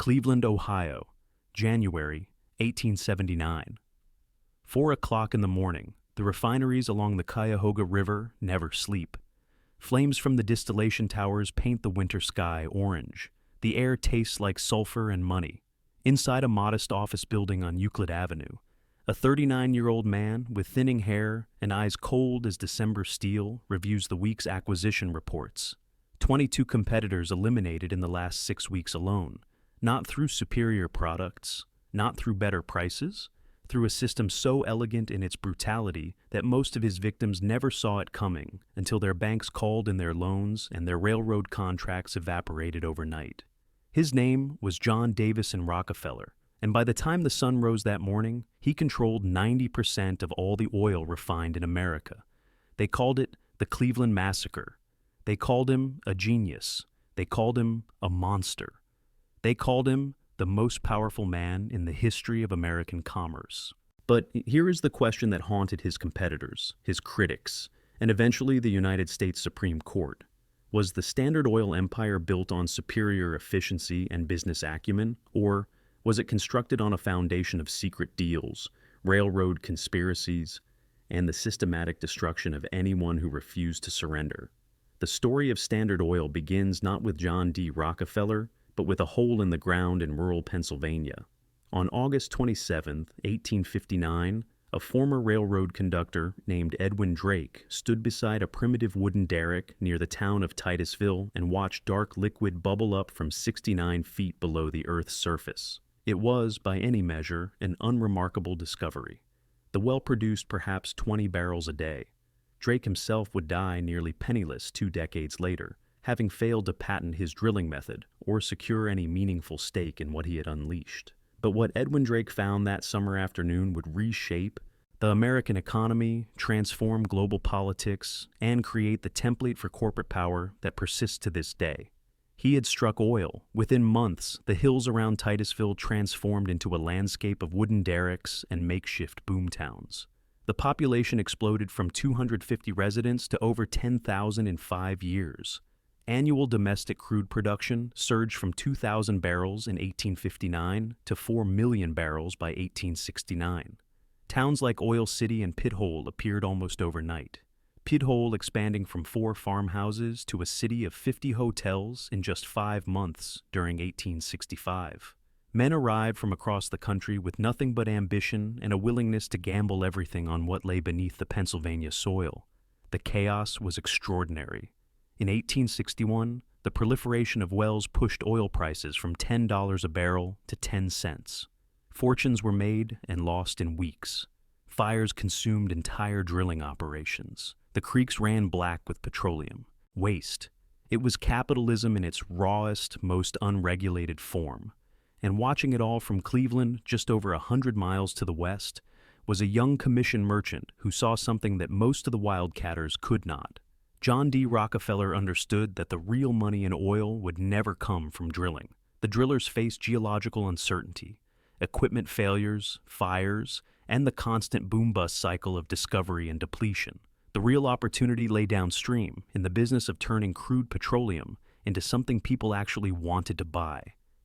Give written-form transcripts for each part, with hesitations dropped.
Cleveland, Ohio, January 1879. 4 o'clock in the morning, the refineries along the Cuyahoga River never sleep. Flames from the distillation towers paint the winter sky orange. The air tastes like sulfur and money. Inside a modest office building on Euclid Avenue, a 39-year-old man with thinning hair and eyes cold as December steel reviews the week's acquisition reports. 22 competitors eliminated in the last 6 weeks alone, not through superior products, not through better prices, through a system so elegant in its brutality that most of his victims never saw it coming until their banks called in their loans and their railroad contracts evaporated overnight. His name was John Davison Rockefeller, and by the time the sun rose that morning, he controlled 90% of all the oil refined in America. They called it the Cleveland Massacre. They called him a genius. They called him a monster. They called him the most powerful man in the history of American commerce. But here is the question that haunted his competitors, his critics, and eventually the United States Supreme Court. Was the Standard Oil empire built on superior efficiency and business acumen, or was it constructed on a foundation of secret deals, railroad conspiracies, and the systematic destruction of anyone who refused to surrender? The story of Standard Oil begins not with John D. Rockefeller, but with a hole in the ground in rural Pennsylvania. On August 27, 1859, a former railroad conductor named Edwin Drake stood beside a primitive wooden derrick near the town of Titusville and watched dark liquid bubble up from 69 feet below the Earth's surface. It was, by any measure, an unremarkable discovery. The well produced perhaps 20 barrels a day. Drake himself would die nearly penniless 2 decades later, having failed to patent his drilling method or secure any meaningful stake in what he had unleashed. But what Edwin Drake found that summer afternoon would reshape the American economy, transform global politics, and create the template for corporate power that persists to this day. He had struck oil. Within months, the hills around Titusville transformed into a landscape of wooden derricks and makeshift boomtowns. The population exploded from 250 residents to over 10,000 in 5 years. Annual domestic crude production surged from 2,000 barrels in 1859 to 4 million barrels by 1869. Towns like Oil City and Pit Hole appeared almost overnight. Pit Hole expanding from 4 farmhouses to a city of 50 hotels in just 5 months during 1865. Men arrived from across the country with nothing but ambition and a willingness to gamble everything on what lay beneath the Pennsylvania soil. The chaos was extraordinary. In 1861, the proliferation of wells pushed oil prices from $10 a barrel to 10 cents. Fortunes were made and lost in weeks. Fires consumed entire drilling operations. The creeks ran black with petroleum. Waste. It was capitalism in its rawest, most unregulated form. And watching it all from Cleveland, just over 100 miles to the west, was a young commission merchant who saw something that most of the wildcatters could not. John D. Rockefeller understood that the real money in oil would never come from drilling. The drillers faced geological uncertainty, equipment failures, fires, and the constant boom-bust cycle of discovery and depletion. The real opportunity lay downstream, in the business of turning crude petroleum into something people actually wanted to buy.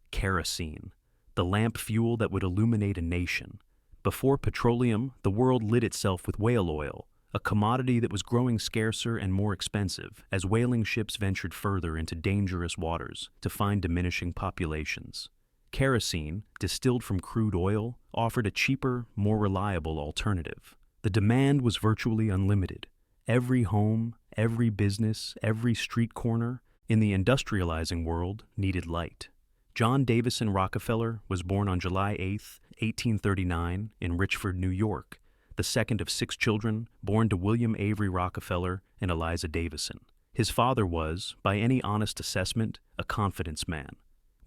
Kerosene, the lamp fuel that would illuminate a nation. Before petroleum, the world lit itself with whale oil, a commodity that was growing scarcer and more expensive as whaling ships ventured further into dangerous waters to find diminishing populations. Kerosene, distilled from crude oil, offered a cheaper, more reliable alternative. The demand was virtually unlimited. Every home, every business, every street corner in the industrializing world needed light. John Davison Rockefeller was born on July 8, 1839, in Richford, New York, the second of 6 children born to William Avery Rockefeller and Eliza Davison. His father was, by any honest assessment, a confidence man.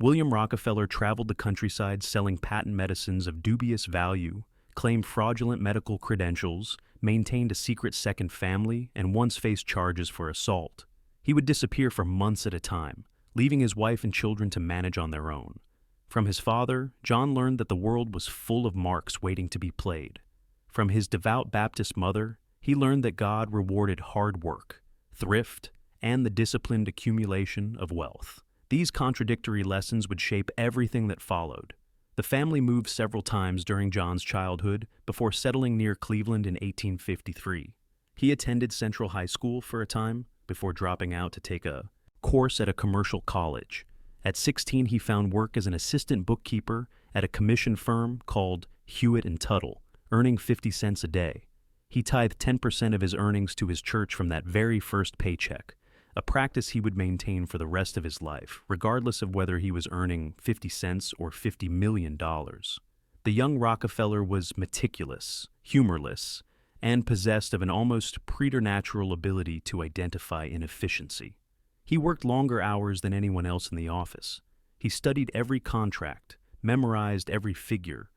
William Rockefeller traveled the countryside selling patent medicines of dubious value, claimed fraudulent medical credentials, maintained a secret second family, and once faced charges for assault. He would disappear for months at a time, leaving his wife and children to manage on their own. From his father, John learned that the world was full of marks waiting to be played. From his devout Baptist mother, he learned that God rewarded hard work, thrift, and the disciplined accumulation of wealth. These contradictory lessons would shape everything that followed. The family moved several times during John's childhood before settling near Cleveland in 1853. He attended Central High School for a time before dropping out to take a course at a commercial college. At 16, he found work as an assistant bookkeeper at a commission firm called Hewitt and Tuttle, earning 50 cents a day. He tithed 10% of his earnings to his church from that very first paycheck, a practice he would maintain for the rest of his life, regardless of whether he was earning 50 cents or $50 million. The young Rockefeller was meticulous, humorless, and possessed of an almost preternatural ability to identify inefficiency. He worked longer hours than anyone else in the office. He studied every contract, memorized every figure,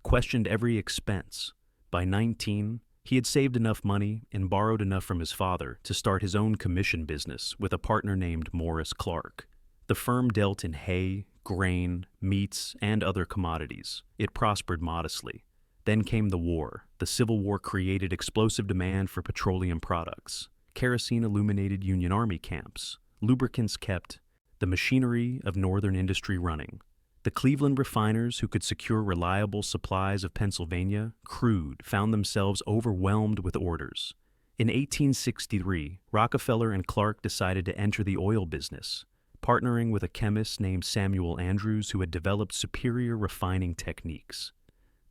questioned every expense. By 19, he had saved enough money and borrowed enough from his father to start his own commission business with a partner named Morris Clark. The firm dealt in hay, grain, meats, and other commodities. It prospered modestly. Then came the war. The Civil War created explosive demand for petroleum products. Kerosene illuminated Union Army camps. Lubricants kept the machinery of Northern industry running. The Cleveland refiners, who could secure reliable supplies of Pennsylvania crude, found themselves overwhelmed with orders. In 1863, Rockefeller and Clark decided to enter the oil business, partnering with a chemist named Samuel Andrews who had developed superior refining techniques.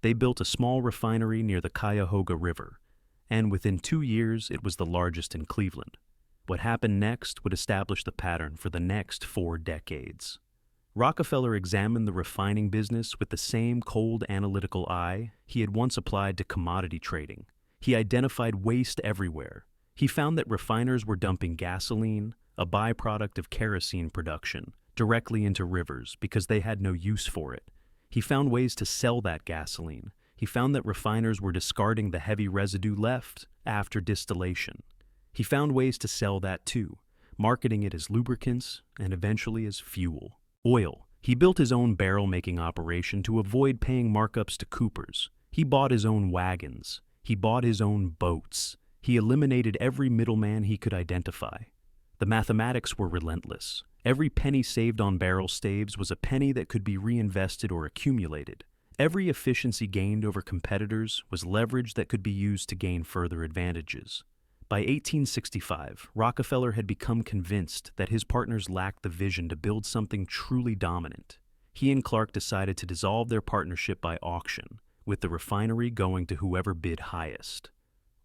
They built a small refinery near the Cuyahoga River, and within 2 years it was the largest in Cleveland. What happened next would establish the pattern for the next 4 decades. Rockefeller examined the refining business with the same cold analytical eye he had once applied to commodity trading. He identified waste everywhere. He found that refiners were dumping gasoline, a byproduct of kerosene production, directly into rivers because they had no use for it. He found ways to sell that gasoline. He found that refiners were discarding the heavy residue left after distillation. He found ways to sell that too, marketing it as lubricants and eventually as fuel. Oil. He built his own barrel-making operation to avoid paying markups to coopers. He bought his own wagons. He bought his own boats. He eliminated every middleman he could identify. The mathematics were relentless. Every penny saved on barrel staves was a penny that could be reinvested or accumulated. Every efficiency gained over competitors was leverage that could be used to gain further advantages. By 1865, Rockefeller had become convinced that his partners lacked the vision to build something truly dominant. He and Clark decided to dissolve their partnership by auction, with the refinery going to whoever bid highest.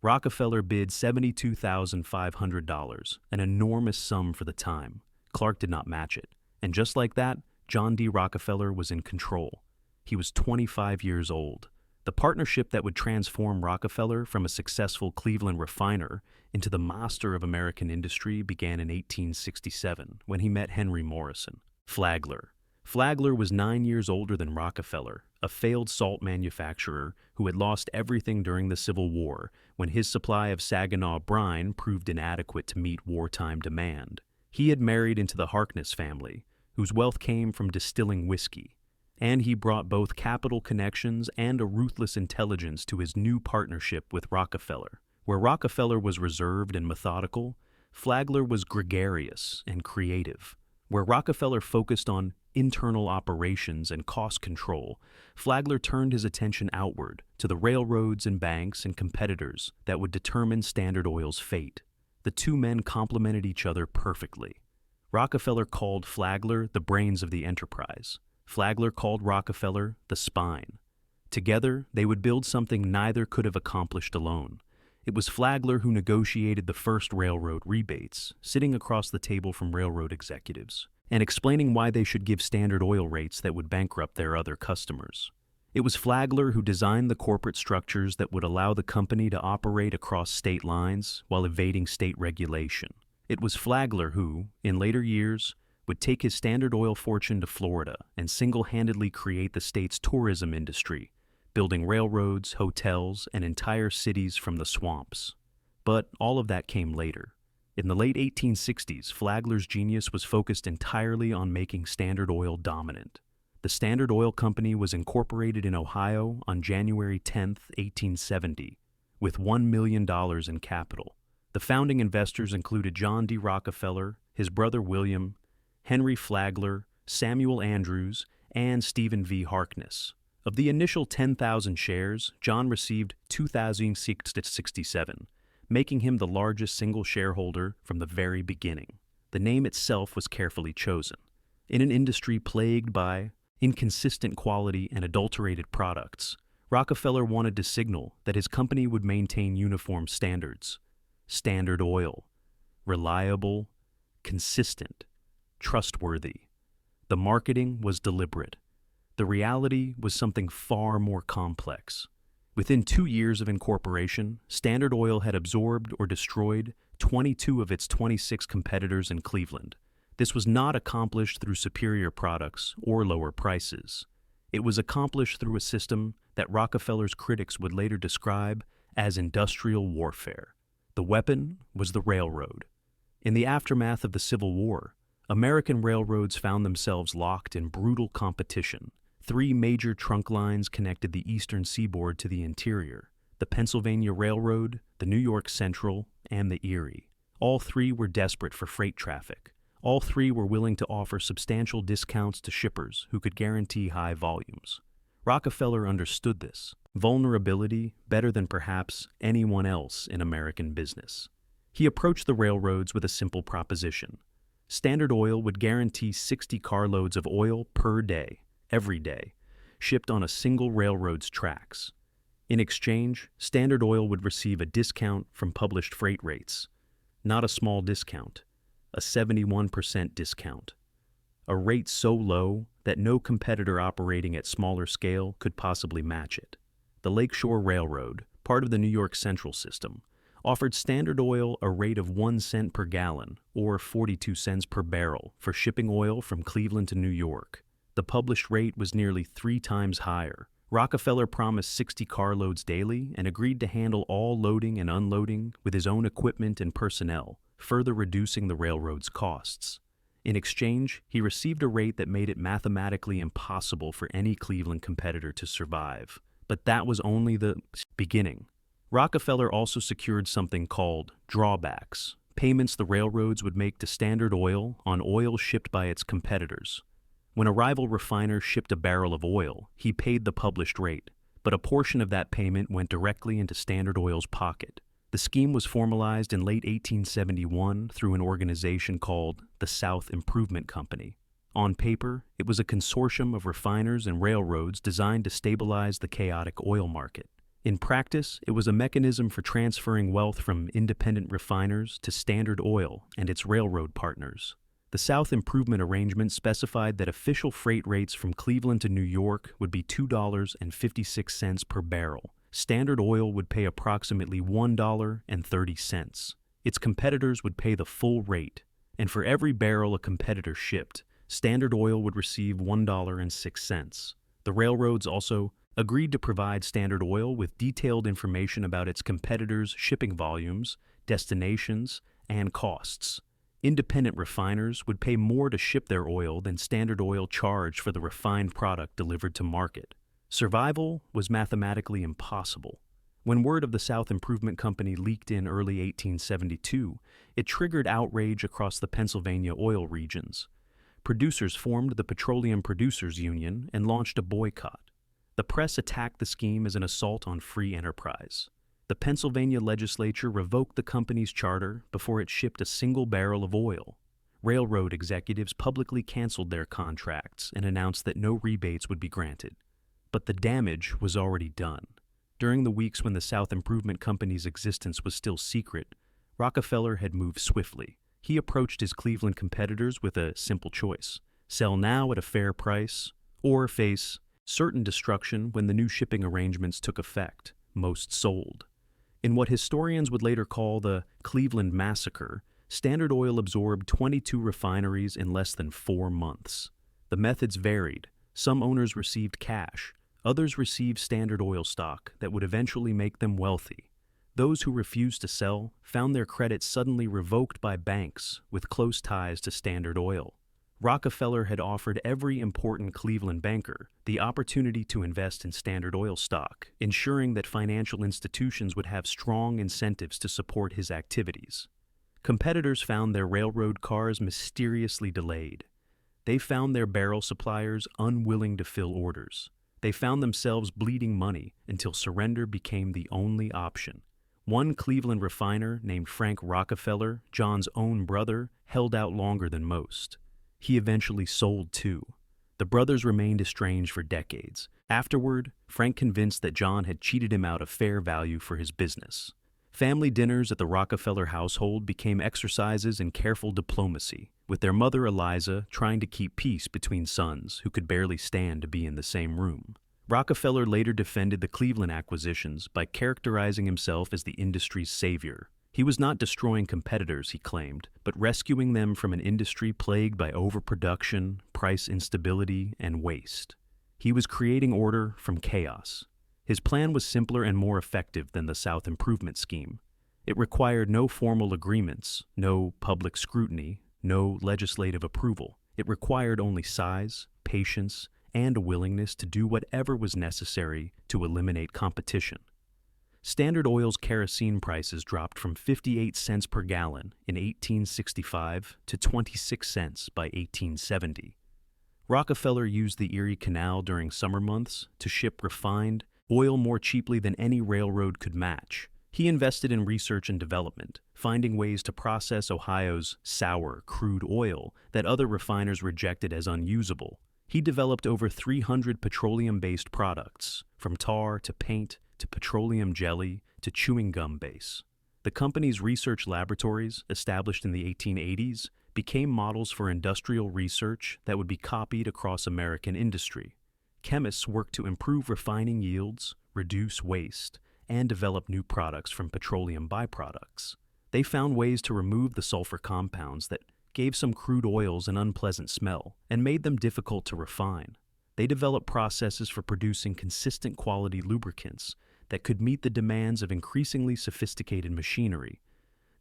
Rockefeller bid $72,500, an enormous sum for the time. Clark did not match it, and just like that, John D. Rockefeller was in control. He was 25 years old. The partnership that would transform Rockefeller from a successful Cleveland refiner into the master of American industry began in 1867 when he met Henry Morrison. Flagler. Flagler was 9 years older than Rockefeller, a failed salt manufacturer who had lost everything during the Civil War when his supply of Saginaw brine proved inadequate to meet wartime demand. He had married into the Harkness family, whose wealth came from distilling whiskey, and he brought both capital connections and a ruthless intelligence to his new partnership with Rockefeller. Where Rockefeller was reserved and methodical, Flagler was gregarious and creative. Where Rockefeller focused on internal operations and cost control, Flagler turned his attention outward to the railroads and banks and competitors that would determine Standard Oil's fate. The two men complemented each other perfectly. Rockefeller called Flagler the brains of the enterprise. Flagler called Rockefeller the spine. Together, they would build something neither could have accomplished alone. It was Flagler who negotiated the first railroad rebates, sitting across the table from railroad executives, and explaining why they should give Standard Oil rates that would bankrupt their other customers. It was Flagler who designed the corporate structures that would allow the company to operate across state lines while evading state regulation. It was Flagler who, in later years, would take his Standard Oil fortune to Florida and single-handedly create the state's tourism industry, building railroads, hotels, and entire cities from the swamps. But all of that came later. In the late 1860s, Flagler's genius was focused entirely on making Standard Oil dominant. The Standard Oil Company was incorporated in Ohio on January 10, 1870, with $1 million in capital. The founding investors included John D. Rockefeller, his brother William, Henry Flagler, Samuel Andrews, and Stephen V. Harkness. Of the initial 10,000 shares, John received 2,667, making him the largest single shareholder from the very beginning. The name itself was carefully chosen. In an industry plagued by inconsistent quality and adulterated products, Rockefeller wanted to signal that his company would maintain uniform standards. Standard Oil. Reliable, consistent, trustworthy. The marketing was deliberate. The reality was something far more complex. Within 2 years of incorporation, Standard Oil had absorbed or destroyed 22 of its 26 competitors in Cleveland. This was not accomplished through superior products or lower prices. It was accomplished through a system that Rockefeller's critics would later describe as industrial warfare. The weapon was the railroad. In the aftermath of the Civil War, American railroads found themselves locked in brutal competition. 3 major trunk lines connected the eastern seaboard to the interior: the Pennsylvania Railroad, the New York Central, and the Erie. All 3 were desperate for freight traffic. All 3 were willing to offer substantial discounts to shippers who could guarantee high volumes. Rockefeller understood this vulnerability better than perhaps anyone else in American business. He approached the railroads with a simple proposition. Standard Oil would guarantee 60 carloads of oil per day, every day, shipped on a single railroad's tracks. In exchange, Standard Oil would receive a discount from published freight rates. Not a small discount, a 71% discount. A rate so low that no competitor operating at smaller scale could possibly match it. The Lakeshore Railroad, part of the New York Central system, offered Standard Oil a rate of 1 cent per gallon, or 42 cents per barrel, for shipping oil from Cleveland to New York. The published rate was nearly 3 times higher. Rockefeller promised 60 carloads daily and agreed to handle all loading and unloading with his own equipment and personnel, further reducing the railroad's costs. In exchange, he received a rate that made it mathematically impossible for any Cleveland competitor to survive. But that was only the beginning. Rockefeller also secured something called drawbacks, payments the railroads would make to Standard Oil on oil shipped by its competitors. When a rival refiner shipped a barrel of oil, he paid the published rate, but a portion of that payment went directly into Standard Oil's pocket. The scheme was formalized in late 1871 through an organization called the South Improvement Company. On paper, it was a consortium of refiners and railroads designed to stabilize the chaotic oil market. In practice, it was a mechanism for transferring wealth from independent refiners to Standard Oil and its railroad partners. The South Improvement Arrangement specified that official freight rates from Cleveland to New York would be $2.56 per barrel. Standard Oil would pay approximately $1.30. Its competitors would pay the full rate, and for every barrel a competitor shipped, Standard Oil would receive $1.06. The railroads also agreed to provide Standard Oil with detailed information about its competitors' shipping volumes, destinations, and costs. Independent refiners would pay more to ship their oil than Standard Oil charged for the refined product delivered to market. Survival was mathematically impossible. When word of the South Improvement Company leaked in early 1872, it triggered outrage across the Pennsylvania oil regions. Producers formed the Petroleum Producers Union and launched a boycott. The press attacked the scheme as an assault on free enterprise. The Pennsylvania legislature revoked the company's charter before it shipped a single barrel of oil. Railroad executives publicly canceled their contracts and announced that no rebates would be granted. But the damage was already done. During the weeks when the South Improvement Company's existence was still secret, Rockefeller had moved swiftly. He approached his Cleveland competitors with a simple choice: sell now at a fair price, or face certain destruction when the new shipping arrangements took effect. Most sold. In what historians would later call the Cleveland Massacre, Standard Oil absorbed 22 refineries in less than 4 months. The methods varied. Some owners received cash. Others received Standard Oil stock that would eventually make them wealthy. Those who refused to sell found their credit suddenly revoked by banks with close ties to Standard Oil. Rockefeller had offered every important Cleveland banker the opportunity to invest in Standard Oil stock, ensuring that financial institutions would have strong incentives to support his activities. Competitors found their railroad cars mysteriously delayed. They found their barrel suppliers unwilling to fill orders. They found themselves bleeding money until surrender became the only option. One Cleveland refiner named Frank Rockefeller, John's own brother, held out longer than most. He eventually sold too. The brothers remained estranged for decades. Afterward, Frank convinced that John had cheated him out of fair value for his business. Family dinners at the Rockefeller household became exercises in careful diplomacy, with their mother Eliza trying to keep peace between sons who could barely stand to be in the same room. Rockefeller later defended the Cleveland acquisitions by characterizing himself as the industry's savior. He was not destroying competitors, he claimed, but rescuing them from an industry plagued by overproduction, price instability, and waste. He was creating order from chaos. His plan was simpler and more effective than the South Improvement Scheme. It required no formal agreements, no public scrutiny, no legislative approval. It required only size, patience, and a willingness to do whatever was necessary to eliminate competition. Standard Oil's kerosene prices dropped from 58 cents per gallon in 1865 to 26 cents by 1870. Rockefeller used the Erie Canal during summer months to ship refined oil more cheaply than any railroad could match. He invested in research and development, finding ways to process Ohio's sour, crude oil that other refiners rejected as unusable. He developed over 300 petroleum-based products, from tar to paint to petroleum jelly to chewing gum base. The company's research laboratories, established in the 1880s, became models for industrial research that would be copied across American industry. Chemists worked to improve refining yields, reduce waste, and develop new products from petroleum byproducts. They found ways to remove the sulfur compounds that gave some crude oils an unpleasant smell and made them difficult to refine. They developed processes for producing consistent quality lubricants that could meet the demands of increasingly sophisticated machinery.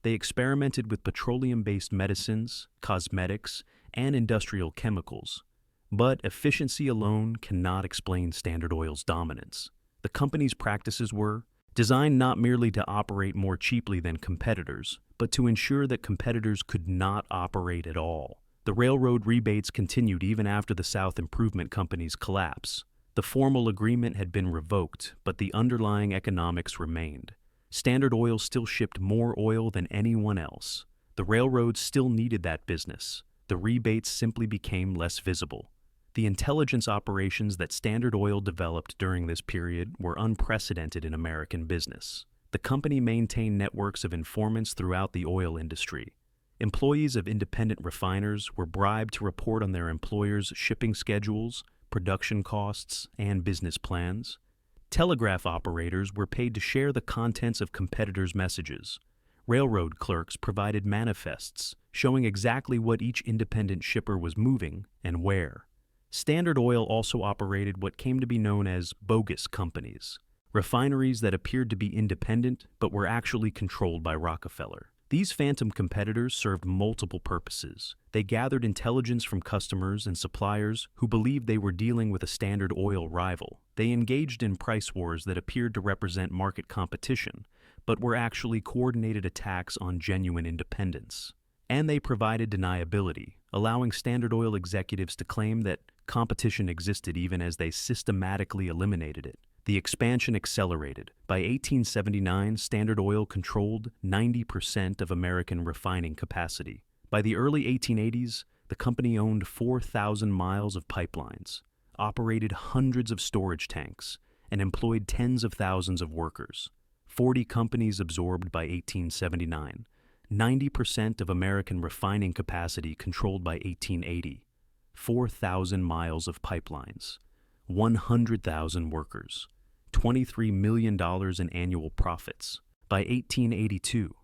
They experimented with petroleum-based medicines, cosmetics, and industrial chemicals. But efficiency alone cannot explain Standard Oil's dominance. The company's practices were designed not merely to operate more cheaply than competitors, but to ensure that competitors could not operate at all. The railroad rebates continued even after the South Improvement Company's collapse. The formal agreement had been revoked, but the underlying economics remained. Standard Oil still shipped more oil than anyone else. The railroads still needed that business. The rebates simply became less visible. The intelligence operations that Standard Oil developed during this period were unprecedented in American business. The company maintained networks of informants throughout the oil industry. Employees of independent refiners were bribed to report on their employers' shipping schedules, production costs, and business plans. Telegraph operators were paid to share the contents of competitors' messages. Railroad clerks provided manifests showing exactly what each independent shipper was moving and where. Standard Oil also operated what came to be known as bogus companies, refineries that appeared to be independent but were actually controlled by Rockefeller. These phantom competitors served multiple purposes. They gathered intelligence from customers and suppliers who believed they were dealing with a Standard Oil rival. They engaged in price wars that appeared to represent market competition, but were actually coordinated attacks on genuine independence. And they provided deniability, allowing Standard Oil executives to claim that competition existed even as they systematically eliminated it. The expansion accelerated. By 1879, Standard Oil controlled 90% of American refining capacity. By the early 1880s, the company owned 4,000 miles of pipelines, operated hundreds of storage tanks, and employed tens of thousands of workers. 40 companies absorbed by 1879. 90% of American refining capacity controlled by 1880. 4,000 miles of pipelines. 100,000 workers. $23 million in annual profits. By 1882,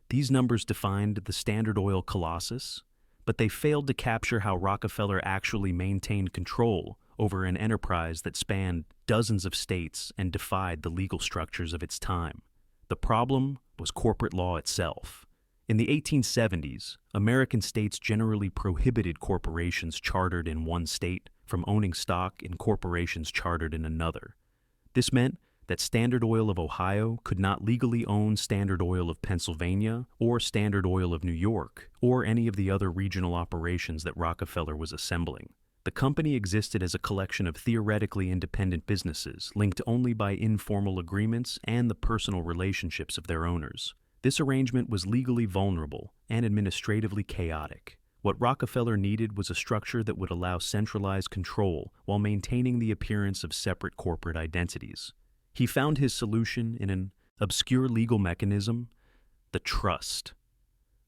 these numbers defined the Standard Oil colossus, but they failed to capture how Rockefeller actually maintained control over an enterprise that spanned dozens of states and defied the legal structures of its time. The problem was corporate law itself. In the 1870s, American states generally prohibited corporations chartered in one state from owning stock in corporations chartered in another. This meant that Standard Oil of Ohio could not legally own Standard Oil of Pennsylvania or Standard Oil of New York or any of the other regional operations that Rockefeller was assembling. The company existed as a collection of theoretically independent businesses linked only by informal agreements and the personal relationships of their owners. This arrangement was legally vulnerable and administratively chaotic. What Rockefeller needed was a structure that would allow centralized control while maintaining the appearance of separate corporate identities. He found his solution in an obscure legal mechanism, the trust.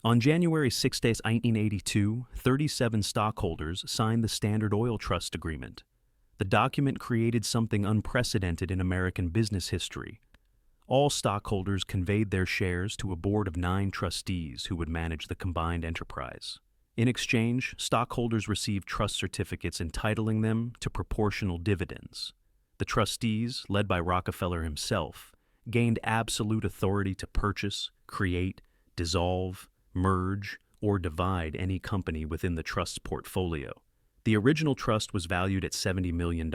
On January 6, 1982, 37 stockholders signed the Standard Oil Trust Agreement. The document created something unprecedented in American business history. All stockholders conveyed their shares to a board of 9 trustees who would manage the combined enterprise. In exchange, stockholders received trust certificates entitling them to proportional dividends. The trustees, led by Rockefeller himself, gained absolute authority to purchase, create, dissolve, merge, or divide any company within the trust's portfolio. The original trust was valued at $70 million.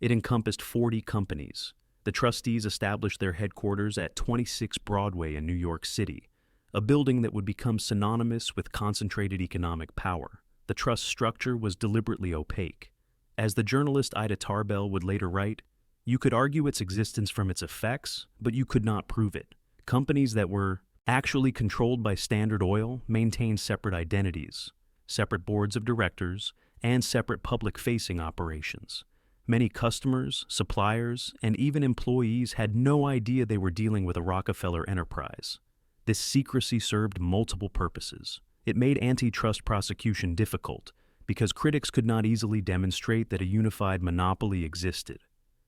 It encompassed 40 companies. The trustees established their headquarters at 26 Broadway in New York City, a building that would become synonymous with concentrated economic power. The trust structure was deliberately opaque. As the journalist Ida Tarbell would later write, "You could argue its existence from its effects, but you could not prove it. Companies that were actually controlled by Standard Oil maintained separate identities, separate boards of directors, and separate public-facing operations. Many customers, suppliers, and even employees had no idea they were dealing with a Rockefeller enterprise. This secrecy served multiple purposes. It made antitrust prosecution difficult because critics could not easily demonstrate that a unified monopoly existed.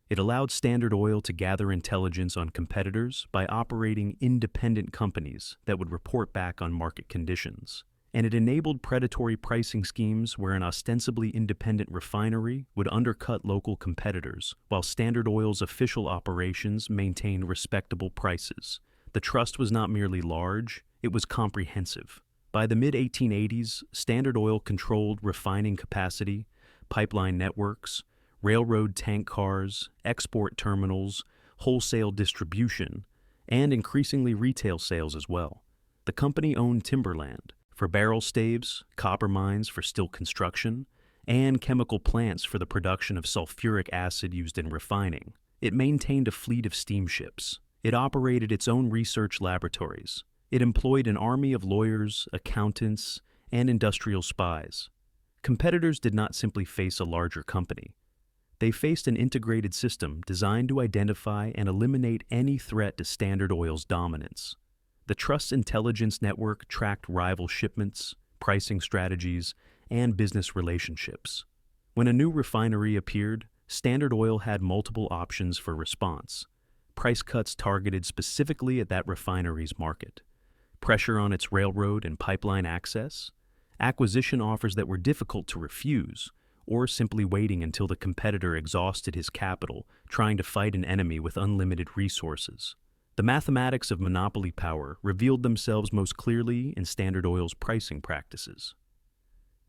It allowed Standard Oil to gather intelligence on competitors by operating independent companies that would report back on market conditions. And it enabled predatory pricing schemes where an ostensibly independent refinery would undercut local competitors, while Standard Oil's official operations maintained respectable prices. The trust was not merely large, it was comprehensive. By the mid-1880s, Standard Oil controlled refining capacity, pipeline networks, railroad tank cars, export terminals, wholesale distribution, and increasingly retail sales as well. The company owned timberland for barrel staves, copper mines for steel construction, and chemical plants for the production of sulfuric acid used in refining. It maintained a fleet of steamships. It operated its own research laboratories. It employed an army of lawyers, accountants, and industrial spies. Competitors did not simply face a larger company. They faced an integrated system designed to identify and eliminate any threat to Standard Oil's dominance. The Trust's intelligence network tracked rival shipments, pricing strategies, and business relationships. When a new refinery appeared, Standard Oil had multiple options for response. Price cuts targeted specifically at that refinery's market, pressure on its railroad and pipeline access, acquisition offers that were difficult to refuse, or simply waiting until the competitor exhausted his capital, trying to fight an enemy with unlimited resources. The mathematics of monopoly power revealed themselves most clearly in Standard Oil's pricing practices.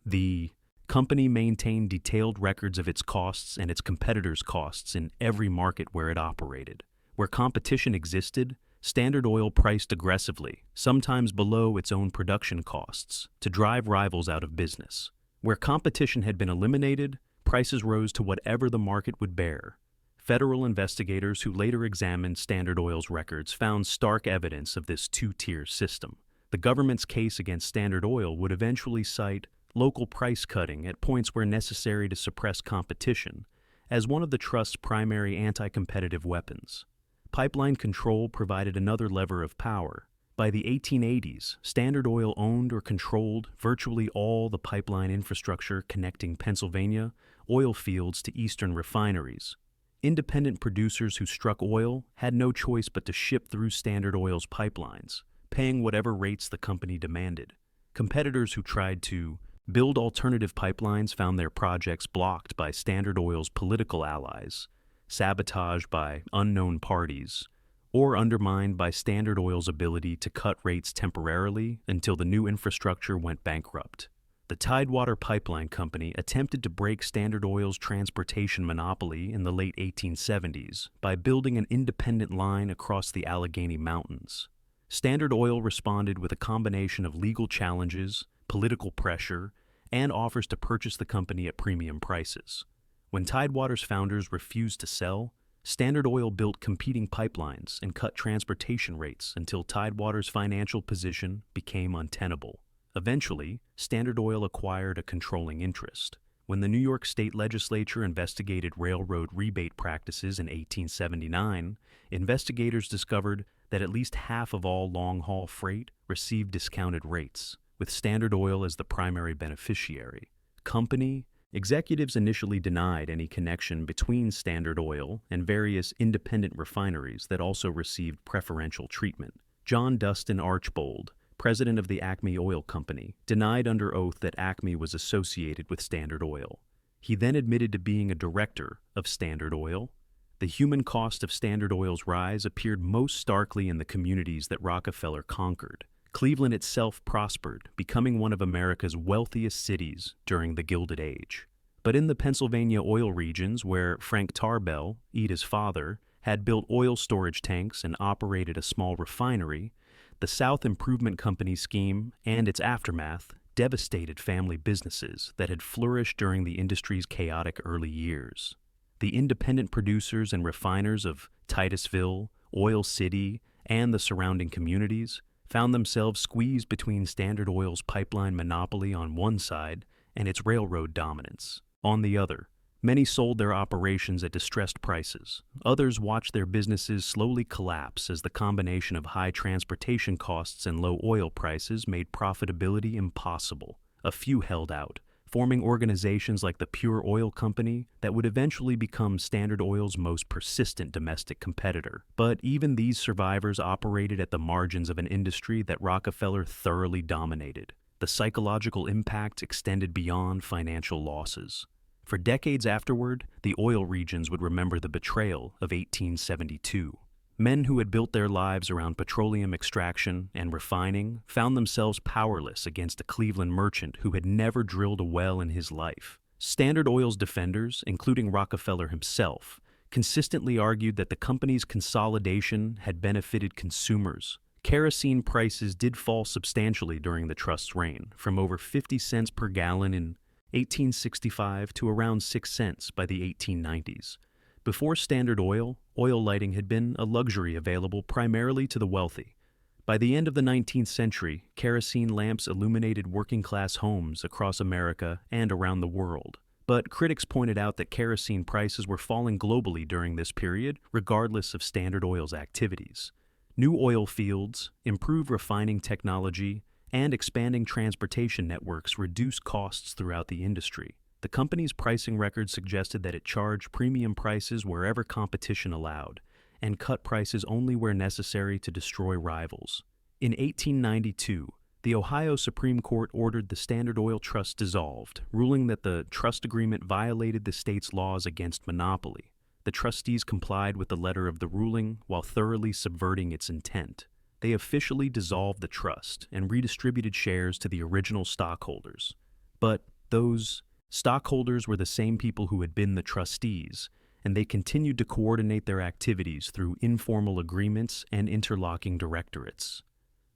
The company maintained detailed records of its costs and its competitors' costs in every market where it operated. Where competition existed, Standard Oil priced aggressively, sometimes below its own production costs, to drive rivals out of business. Where competition had been eliminated, prices rose to whatever the market would bear. Federal investigators who later examined Standard Oil's records found stark evidence of this two-tier system. The government's case against Standard Oil would eventually cite local price cutting at points where necessary to suppress competition as one of the trust's primary anti-competitive weapons. Pipeline control provided another lever of power. By the 1880s, Standard Oil owned or controlled virtually all the pipeline infrastructure connecting Pennsylvania oil fields to eastern refineries. Independent producers who struck oil had no choice but to ship through Standard Oil's pipelines, paying whatever rates the company demanded. Competitors who tried to build alternative pipelines found their projects blocked by Standard Oil's political allies, sabotaged by unknown parties, or undermined by Standard Oil's ability to cut rates temporarily until the new infrastructure went bankrupt. The Tidewater Pipeline Company attempted to break Standard Oil's transportation monopoly in the late 1870s by building an independent line across the Allegheny Mountains. Standard Oil responded with a combination of legal challenges, political pressure, and offers to purchase the company at premium prices. When Tidewater's founders refused to sell, Standard Oil built competing pipelines and cut transportation rates until Tidewater's financial position became untenable. Eventually, Standard Oil acquired a controlling interest. When the New York State Legislature investigated railroad rebate practices in 1879, investigators discovered that at least half of all long-haul freight received discounted rates, with Standard Oil as the primary beneficiary. Company executives initially denied any connection between Standard Oil and various independent refineries that also received preferential treatment. John Dustin Archbold, president of the Acme Oil Company, denied under oath that Acme was associated with Standard Oil. He then admitted to being a director of Standard Oil. The human cost of Standard Oil's rise appeared most starkly in the communities that Rockefeller conquered. Cleveland itself prospered, becoming one of America's wealthiest cities during the Gilded Age. But in the Pennsylvania oil regions where Frank Tarbell, Ida's father, had built oil storage tanks and operated a small refinery, the South Improvement Company scheme and its aftermath devastated family businesses that had flourished during the industry's chaotic early years. The independent producers and refiners of Titusville, Oil City, and the surrounding communities found themselves squeezed between Standard Oil's pipeline monopoly on one side and its railroad dominance on the other. Many sold their operations at distressed prices. Others watched their businesses slowly collapse as the combination of high transportation costs and low oil prices made profitability impossible. A few held out, forming organizations like the Pure Oil Company that would eventually become Standard Oil's most persistent domestic competitor. But even these survivors operated at the margins of an industry that Rockefeller thoroughly dominated. The psychological impact extended beyond financial losses. For decades afterward, the oil regions would remember the betrayal of 1872. Men who had built their lives around petroleum extraction and refining found themselves powerless against a Cleveland merchant who had never drilled a well in his life. Standard Oil's defenders, including Rockefeller himself, consistently argued that the company's consolidation had benefited consumers. Kerosene prices did fall substantially during the trust's reign, from over 50 cents per gallon in 1865 to around 6 cents by the 1890s. Before Standard Oil, oil lighting had been a luxury available primarily to the wealthy. By the end of the 19th century, kerosene lamps illuminated working-class homes across America and around the world. But critics pointed out that kerosene prices were falling globally during this period, regardless of Standard Oil's activities. New oil fields, improved refining technology, and expanding transportation networks reduced costs throughout the industry. The company's pricing record suggested that it charged premium prices wherever competition allowed, and cut prices only where necessary to destroy rivals. In 1892, the Ohio Supreme Court ordered the Standard Oil Trust dissolved, ruling that the trust agreement violated the state's laws against monopoly. The trustees complied with the letter of the ruling while thoroughly subverting its intent. They officially dissolved the trust and redistributed shares to the original stockholders. But those stockholders were the same people who had been the trustees, and they continued to coordinate their activities through informal agreements and interlocking directorates.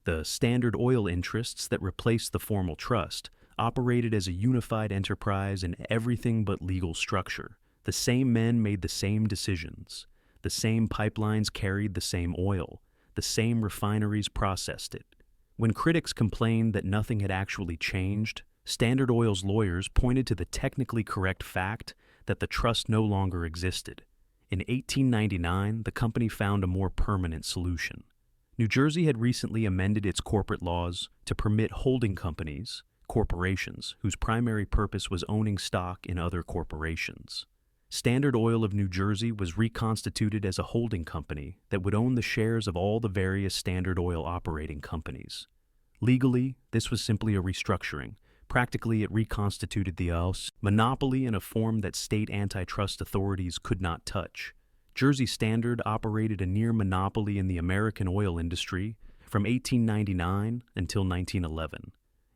The Standard Oil interests that replaced the formal trust operated as a unified enterprise in everything but legal structure. The same men made the same decisions. The same pipelines carried the same oil. The same refineries processed it. When critics complained that nothing had actually changed, Standard Oil's lawyers pointed to the technically correct fact that the trust no longer existed. In 1899, the company found a more permanent solution. New Jersey had recently amended its corporate laws to permit holding companies, corporations, whose primary purpose was owning stock in other corporations. Standard Oil of New Jersey was reconstituted as a holding company that would own the shares of all the various Standard Oil operating companies. Legally, this was simply a restructuring. Practically, it reconstituted the House monopoly in a form that state antitrust authorities could not touch. Jersey Standard operated a near monopoly in the American oil industry from 1899 until 1911.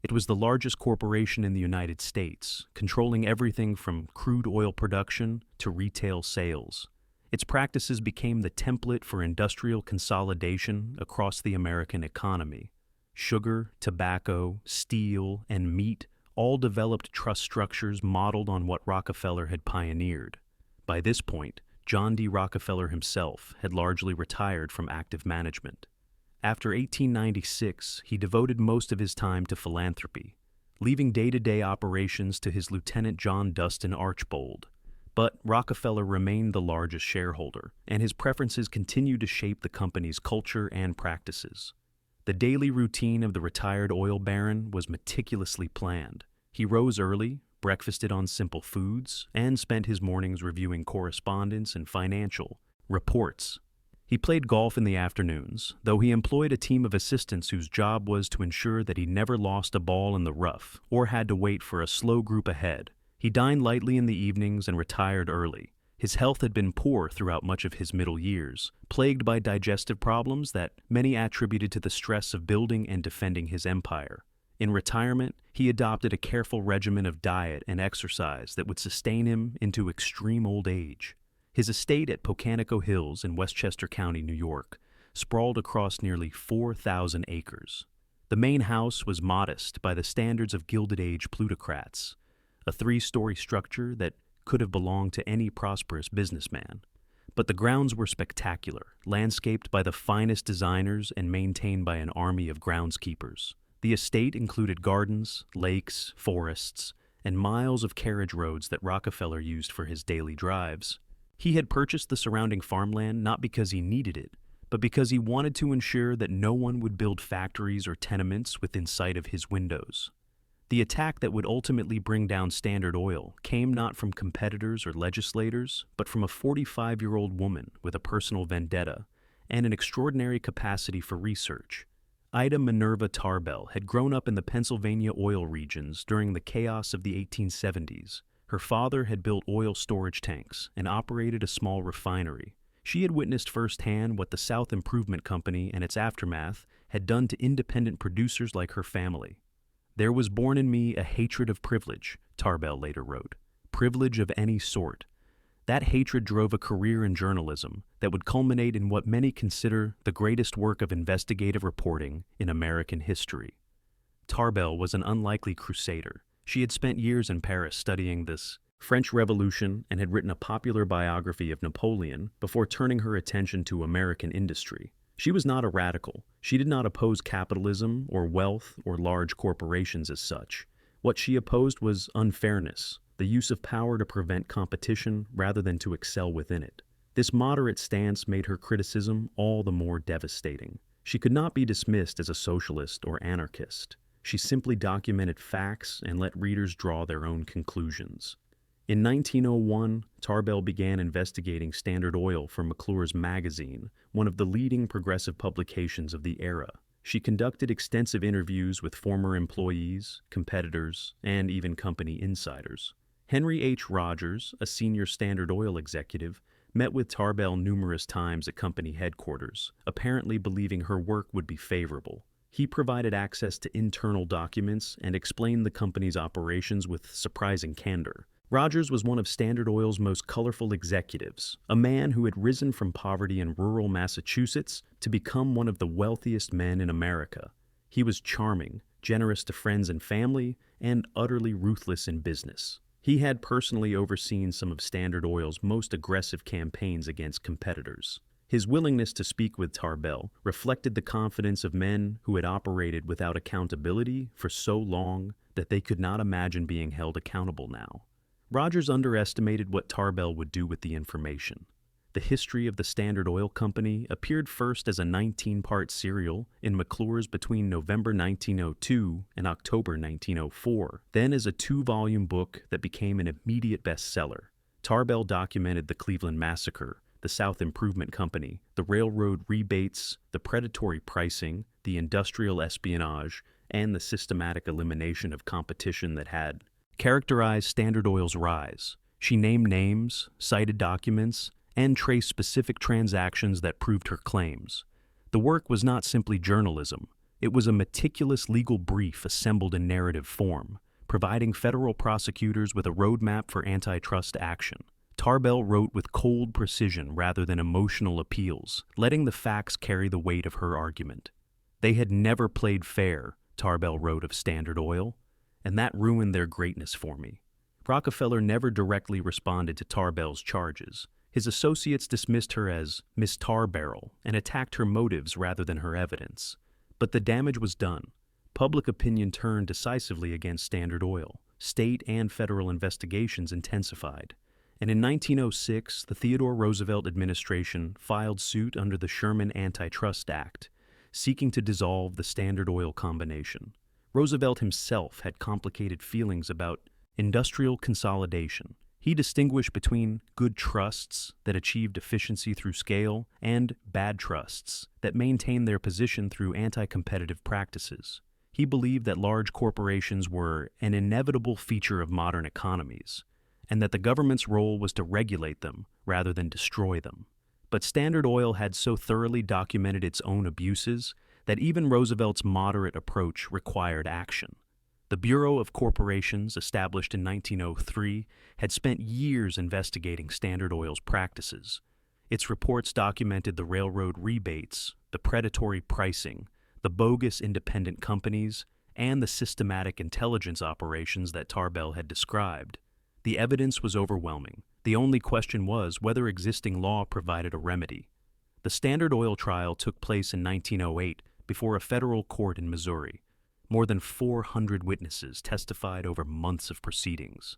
It was the largest corporation in the United States, controlling everything from crude oil production to retail sales. Its practices became the template for industrial consolidation across the American economy. Sugar, tobacco, steel, and meat all developed trust structures modeled on what Rockefeller had pioneered. By this point, John D. Rockefeller himself had largely retired from active management. After 1896, he devoted most of his time to philanthropy, leaving day-to-day operations to his lieutenant John Dustin Archbold. But Rockefeller remained the largest shareholder, and his preferences continued to shape the company's culture and practices. The daily routine of the retired oil baron was meticulously planned. He rose early, breakfasted on simple foods, and spent his mornings reviewing correspondence and financial reports. He played golf in the afternoons, though he employed a team of assistants whose job was to ensure that he never lost a ball in the rough or had to wait for a slow group ahead. He dined lightly in the evenings and retired early. His health had been poor throughout much of his middle years, plagued by digestive problems that many attributed to the stress of building and defending his empire. In retirement, he adopted a careful regimen of diet and exercise that would sustain him into extreme old age. His estate at Pocantico Hills in Westchester County, New York, sprawled across nearly 4,000 acres. The main house was modest by the standards of Gilded Age plutocrats, a 3-story structure that could have belonged to any prosperous businessman. But the grounds were spectacular, landscaped by the finest designers and maintained by an army of groundskeepers. The estate included gardens, lakes, forests, and miles of carriage roads that Rockefeller used for his daily drives. He had purchased the surrounding farmland not because he needed it, but because he wanted to ensure that no one would build factories or tenements within sight of his windows. The attack that would ultimately bring down Standard Oil came not from competitors or legislators, but from a 45-year-old woman with a personal vendetta and an extraordinary capacity for research. Ida Minerva Tarbell had grown up in the Pennsylvania oil regions during the chaos of the 1870s. Her father had built oil storage tanks and operated a small refinery. She had witnessed firsthand what the South Improvement Company and its aftermath had done to independent producers like her family. "There was born in me a hatred of privilege," Tarbell later wrote. "Privilege of any sort." That hatred drove a career in journalism that would culminate in what many consider the greatest work of investigative reporting in American history. Tarbell was an unlikely crusader. She had spent years in Paris studying this French Revolution and had written a popular biography of Napoleon before turning her attention to American industry. She was not a radical. She did not oppose capitalism or wealth or large corporations as such. What she opposed was unfairness, the use of power to prevent competition rather than to excel within it. This moderate stance made her criticism all the more devastating. She could not be dismissed as a socialist or anarchist. She simply documented facts and let readers draw their own conclusions. In 1901, Tarbell began investigating Standard Oil for McClure's Magazine, one of the leading progressive publications of the era. She conducted extensive interviews with former employees, competitors, and even company insiders. Henry H. Rogers, a senior Standard Oil executive, met with Tarbell numerous times at company headquarters, apparently believing her work would be favorable. He provided access to internal documents and explained the company's operations with surprising candor. Rogers was one of Standard Oil's most colorful executives, a man who had risen from poverty in rural Massachusetts to become one of the wealthiest men in America. He was charming, generous to friends and family, and utterly ruthless in business. He had personally overseen some of Standard Oil's most aggressive campaigns against competitors. His willingness to speak with Tarbell reflected the confidence of men who had operated without accountability for so long that they could not imagine being held accountable now. Rogers underestimated what Tarbell would do with the information. The history of the Standard Oil Company appeared first as a 19-part serial in McClure's between November 1902 and October 1904, then as a 2-volume book that became an immediate bestseller. Tarbell documented the Cleveland Massacre, the South Improvement Company, the railroad rebates, the predatory pricing, the industrial espionage, and the systematic elimination of competition that had characterized Standard Oil's rise. She named names, cited documents, and traced specific transactions that proved her claims. The work was not simply journalism. It was a meticulous legal brief assembled in narrative form, providing federal prosecutors with a roadmap for antitrust action. Tarbell wrote with cold precision rather than emotional appeals, letting the facts carry the weight of her argument. They had never played fair, Tarbell wrote of Standard Oil, and that ruined their greatness for me. Rockefeller never directly responded to Tarbell's charges. His associates dismissed her as Miss Tarbarrel and attacked her motives rather than her evidence. But the damage was done. Public opinion turned decisively against Standard Oil. State and federal investigations intensified. And in 1906, the Theodore Roosevelt administration filed suit under the Sherman Antitrust Act, seeking to dissolve the Standard Oil combination. Roosevelt himself had complicated feelings about industrial consolidation. He distinguished between good trusts that achieved efficiency through scale and bad trusts that maintained their position through anti-competitive practices. He believed that large corporations were an inevitable feature of modern economies, and that the government's role was to regulate them rather than destroy them. But Standard Oil had so thoroughly documented its own abuses that even Roosevelt's moderate approach required action. The Bureau of Corporations, established in 1903, had spent years investigating Standard Oil's practices. Its reports documented the railroad rebates, the predatory pricing, the bogus independent companies, and the systematic intelligence operations that Tarbell had described. The evidence was overwhelming. The only question was whether existing law provided a remedy. The Standard Oil trial took place in 1908 before a federal court in Missouri. More than 400 witnesses testified over months of proceedings.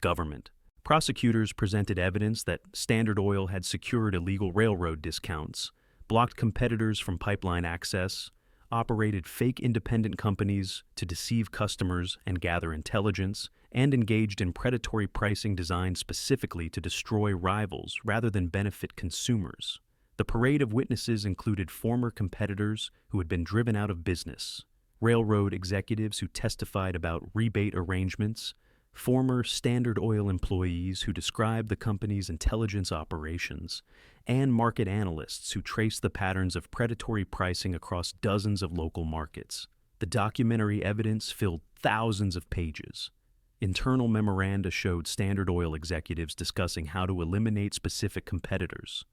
Government. Prosecutors presented evidence that Standard Oil had secured illegal railroad discounts, blocked competitors from pipeline access, operated fake independent companies to deceive customers and gather intelligence, and engaged in predatory pricing designed specifically to destroy rivals rather than benefit consumers. The parade of witnesses included former competitors who had been driven out of business, railroad executives who testified about rebate arrangements, former Standard Oil employees who described the company's intelligence operations, and market analysts who traced the patterns of predatory pricing across dozens of local markets. The documentary evidence filled thousands of pages. Internal memoranda showed Standard Oil executives discussing how to eliminate specific competitors.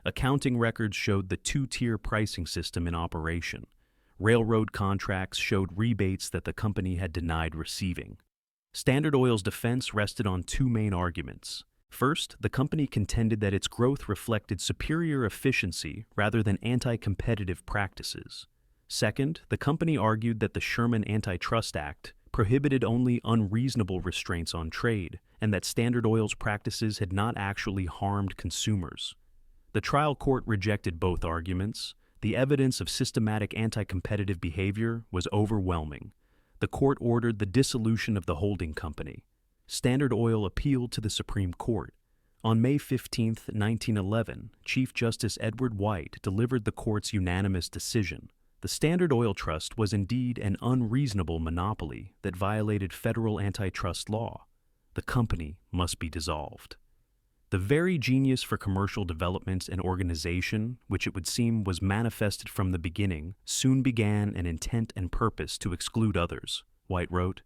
Accounting records showed the two-tier pricing system in operation. Railroad contracts showed rebates that the company had denied receiving. Standard Oil's defense rested on two main arguments. First, the company contended that its growth reflected superior efficiency rather than anti-competitive practices. Second, the company argued that the Sherman Antitrust Act prohibited only unreasonable restraints on trade, and that Standard Oil's practices had not actually harmed consumers. The trial court rejected both arguments. The evidence of systematic anti-competitive behavior was overwhelming. The court ordered the dissolution of the holding company. Standard Oil appealed to the Supreme Court. On May 15, 1911, Chief Justice Edward White delivered the court's unanimous decision. The Standard Oil Trust was indeed an unreasonable monopoly that violated federal antitrust law. The company must be dissolved. The very genius for commercial development and organization, which it would seem was manifested from the beginning, soon began an intent and purpose to exclude others, White wrote.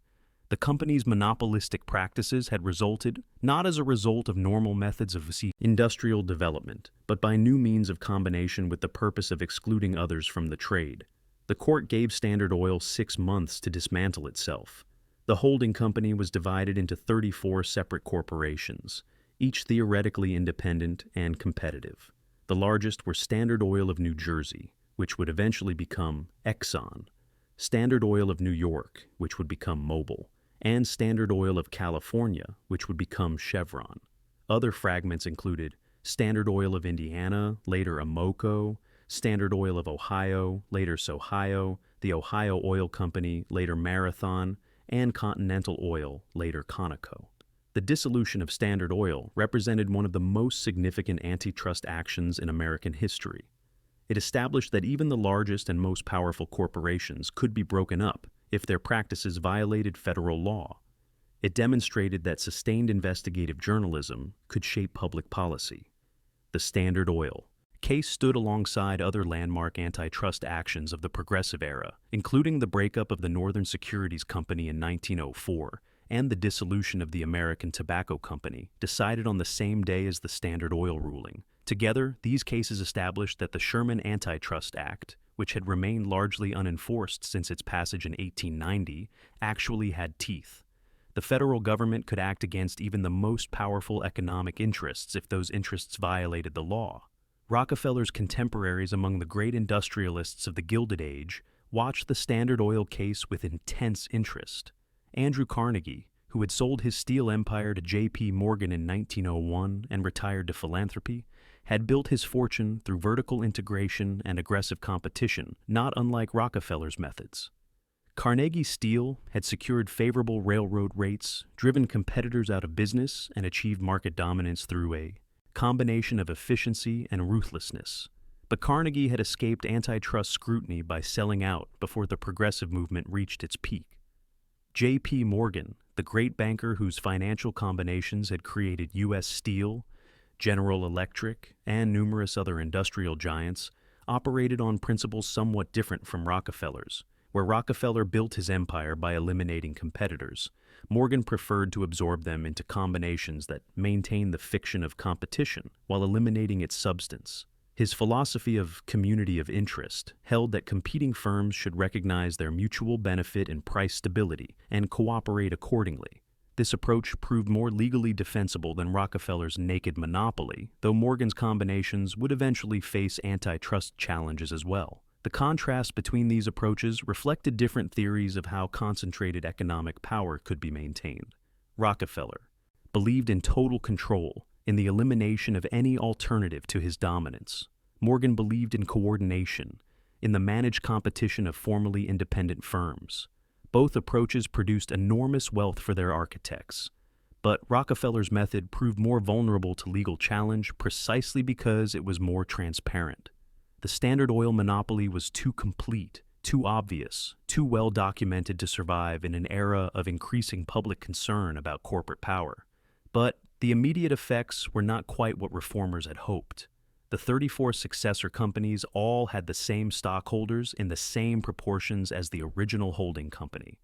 The company's monopolistic practices had resulted not as a result of normal methods of industrial development, but by new means of combination with the purpose of excluding others from the trade. The court gave Standard Oil 6 months to dismantle itself. The holding company was divided into 34 separate corporations, each theoretically independent and competitive. The largest were Standard Oil of New Jersey, which would eventually become Exxon, Standard Oil of New York, which would become Mobil, and Standard Oil of California, which would become Chevron. Other fragments included Standard Oil of Indiana, later Amoco, Standard Oil of Ohio, later Sohio, the Ohio Oil Company, later Marathon, and Continental Oil, later Conoco. The dissolution of Standard Oil represented one of the most significant antitrust actions in American history. It established that even the largest and most powerful corporations could be broken up if their practices violated federal law. It demonstrated that sustained investigative journalism could shape public policy. The Standard Oil case stood alongside other landmark antitrust actions of the Progressive era, including the breakup of the Northern Securities Company in 1904 and the dissolution of the American Tobacco Company, decided on the same day as the Standard Oil ruling. Together, these cases established that the Sherman Antitrust Act, which had remained largely unenforced since its passage in 1890, actually had teeth. The federal government could act against even the most powerful economic interests if those interests violated the law. Rockefeller's contemporaries among the great industrialists of the Gilded Age watched the Standard Oil case with intense interest. Andrew Carnegie, who had sold his steel empire to J.P. Morgan in 1901 and retired to philanthropy, had built his fortune through vertical integration and aggressive competition, not unlike Rockefeller's methods. Carnegie Steel had secured favorable railroad rates, driven competitors out of business, and achieved market dominance through a combination of efficiency and ruthlessness. But Carnegie had escaped antitrust scrutiny by selling out before the progressive movement reached its peak. J.P. Morgan, the great banker whose financial combinations had created U.S. Steel, General Electric, and numerous other industrial giants, operated on principles somewhat different from Rockefeller's. Where Rockefeller built his empire by eliminating competitors, Morgan preferred to absorb them into combinations that maintained the fiction of competition while eliminating its substance. His philosophy of community of interest held that competing firms should recognize their mutual benefit in price stability and cooperate accordingly. This approach proved more legally defensible than Rockefeller's naked monopoly, though Morgan's combinations would eventually face antitrust challenges as well. The contrast between these approaches reflected different theories of how concentrated economic power could be maintained. Rockefeller believed in total control, in the elimination of any alternative to his dominance. Morgan believed in coordination, in the managed competition of formerly independent firms. Both approaches produced enormous wealth for their architects. But Rockefeller's method proved more vulnerable to legal challenge precisely because it was more transparent. The Standard Oil monopoly was too complete, too obvious, too well documented to survive in an era of increasing public concern about corporate power. But the immediate effects were not quite what reformers had hoped. The 34 successor companies all had the same stockholders in the same proportions as the original holding company.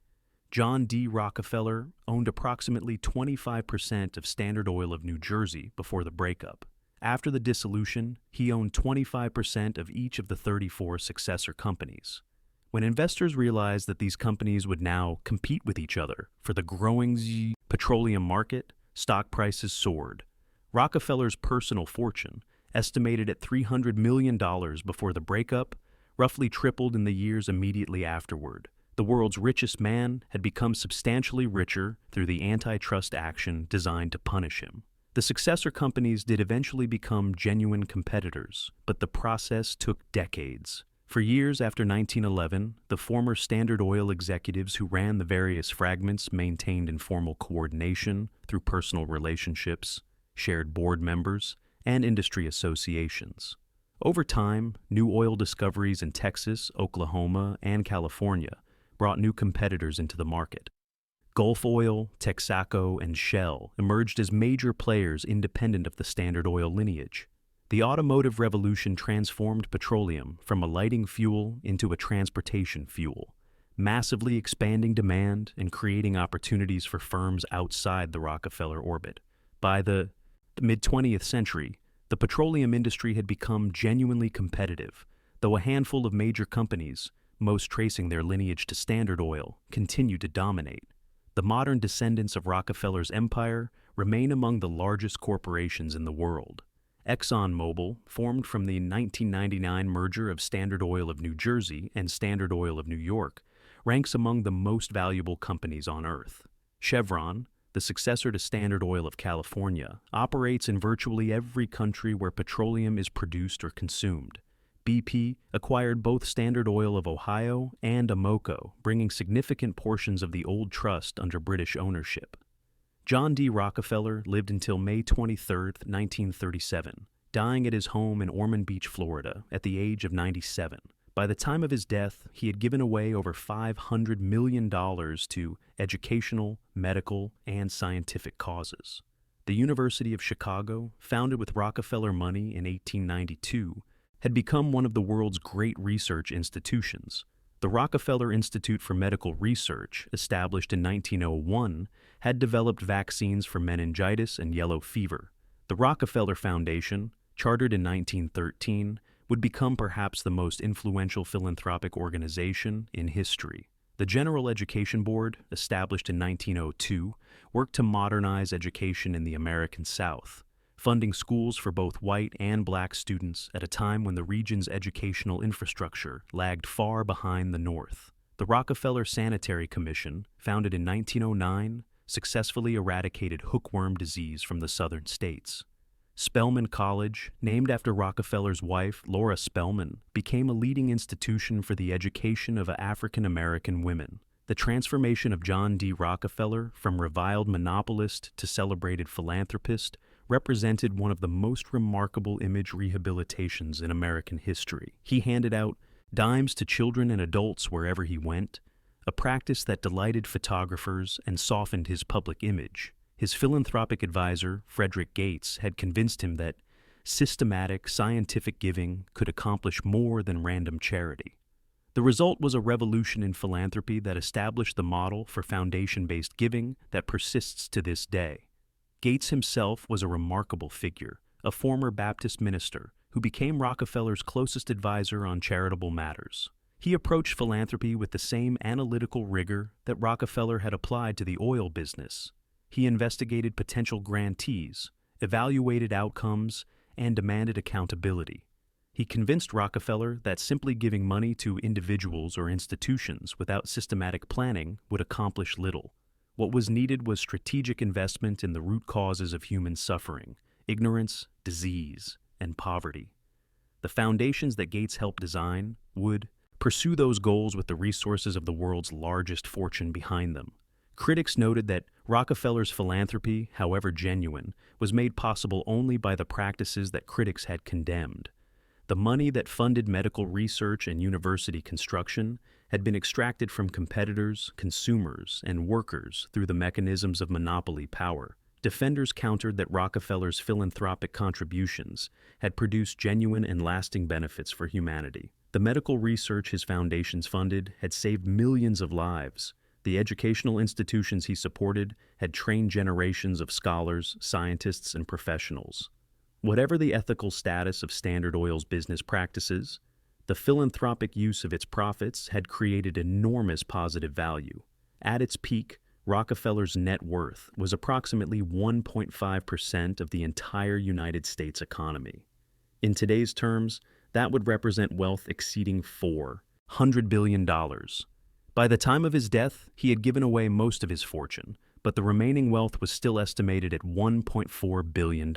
John D. Rockefeller owned approximately 25% of Standard Oil of New Jersey before the breakup. After the dissolution, he owned 25% of each of the 34 successor companies. When investors realized that these companies would now compete with each other for the growing petroleum market, stock prices soared. Rockefeller's personal fortune, estimated at $300 million before the breakup, roughly tripled in the years immediately afterward. The world's richest man had become substantially richer through the antitrust action designed to punish him. The successor companies did eventually become genuine competitors, but the process took decades. For years after 1911, the former Standard Oil executives who ran the various fragments maintained informal coordination through personal relationships, shared board members, and industry associations. Over time, new oil discoveries in Texas, Oklahoma, and California brought new competitors into the market. Gulf Oil, Texaco, and Shell emerged as major players independent of the Standard Oil lineage. The automotive revolution transformed petroleum from a lighting fuel into a transportation fuel, massively expanding demand and creating opportunities for firms outside the Rockefeller orbit. By the mid-20th century, the petroleum industry had become genuinely competitive, though a handful of major companies, most tracing their lineage to Standard Oil, continued to dominate. The modern descendants of Rockefeller's empire remain among the largest corporations in the world. ExxonMobil, formed from the 1999 merger of Standard Oil of New Jersey and Standard Oil of New York, ranks among the most valuable companies on Earth. Chevron, the successor to Standard Oil of California, operates in virtually every country where petroleum is produced or consumed. BP acquired both Standard Oil of Ohio and Amoco, bringing significant portions of the old trust under British ownership. John D. Rockefeller lived until May 23, 1937, dying at his home in Ormond Beach, Florida, at the age of 97. By the time of his death, he had given away over $500 million to educational, medical, and scientific causes. The University of Chicago, founded with Rockefeller money in 1892, had become one of the world's great research institutions. The Rockefeller Institute for Medical Research, established in 1901, had developed vaccines for meningitis and yellow fever. The Rockefeller Foundation, chartered in 1913, would become perhaps the most influential philanthropic organization in history. The General Education Board, established in 1902, worked to modernize education in the American South, funding schools for both white and black students at a time when the region's educational infrastructure lagged far behind the North. The Rockefeller Sanitary Commission, founded in 1909, successfully eradicated hookworm disease from the southern states. Spelman College, named after Rockefeller's wife, Laura Spelman, became a leading institution for the education of African American women. The transformation of John D. Rockefeller from reviled monopolist to celebrated philanthropist represented one of the most remarkable image rehabilitations in American history. He handed out dimes to children and adults wherever he went, a practice that delighted photographers and softened his public image. His philanthropic advisor, Frederick Gates, had convinced him that systematic, scientific giving could accomplish more than random charity. The result was a revolution in philanthropy that established the model for foundation-based giving that persists to this day. Gates himself was a remarkable figure, a former Baptist minister who became Rockefeller's closest advisor on charitable matters. He approached philanthropy with the same analytical rigor that Rockefeller had applied to the oil business. He investigated potential grantees, evaluated outcomes, and demanded accountability. He convinced Rockefeller that simply giving money to individuals or institutions without systematic planning would accomplish little. What was needed was strategic investment in the root causes of human suffering: ignorance, disease, and poverty. The foundations that Gates helped design would pursue those goals with the resources of the world's largest fortune behind them. Critics noted that Rockefeller's philanthropy, however genuine, was made possible only by the practices that critics had condemned. The money that funded medical research and university construction had been extracted from competitors, consumers, and workers through the mechanisms of monopoly power. Defenders countered that Rockefeller's philanthropic contributions had produced genuine and lasting benefits for humanity. The medical research his foundations funded had saved millions of lives. The educational institutions he supported had trained generations of scholars, scientists, and professionals. Whatever the ethical status of Standard Oil's business practices, the philanthropic use of its profits had created enormous positive value. At its peak, Rockefeller's net worth was approximately 1.5% of the entire United States economy. In today's terms, that would represent wealth exceeding $400 billion. By the time of his death, he had given away most of his fortune, but the remaining wealth was still estimated at $1.4 billion.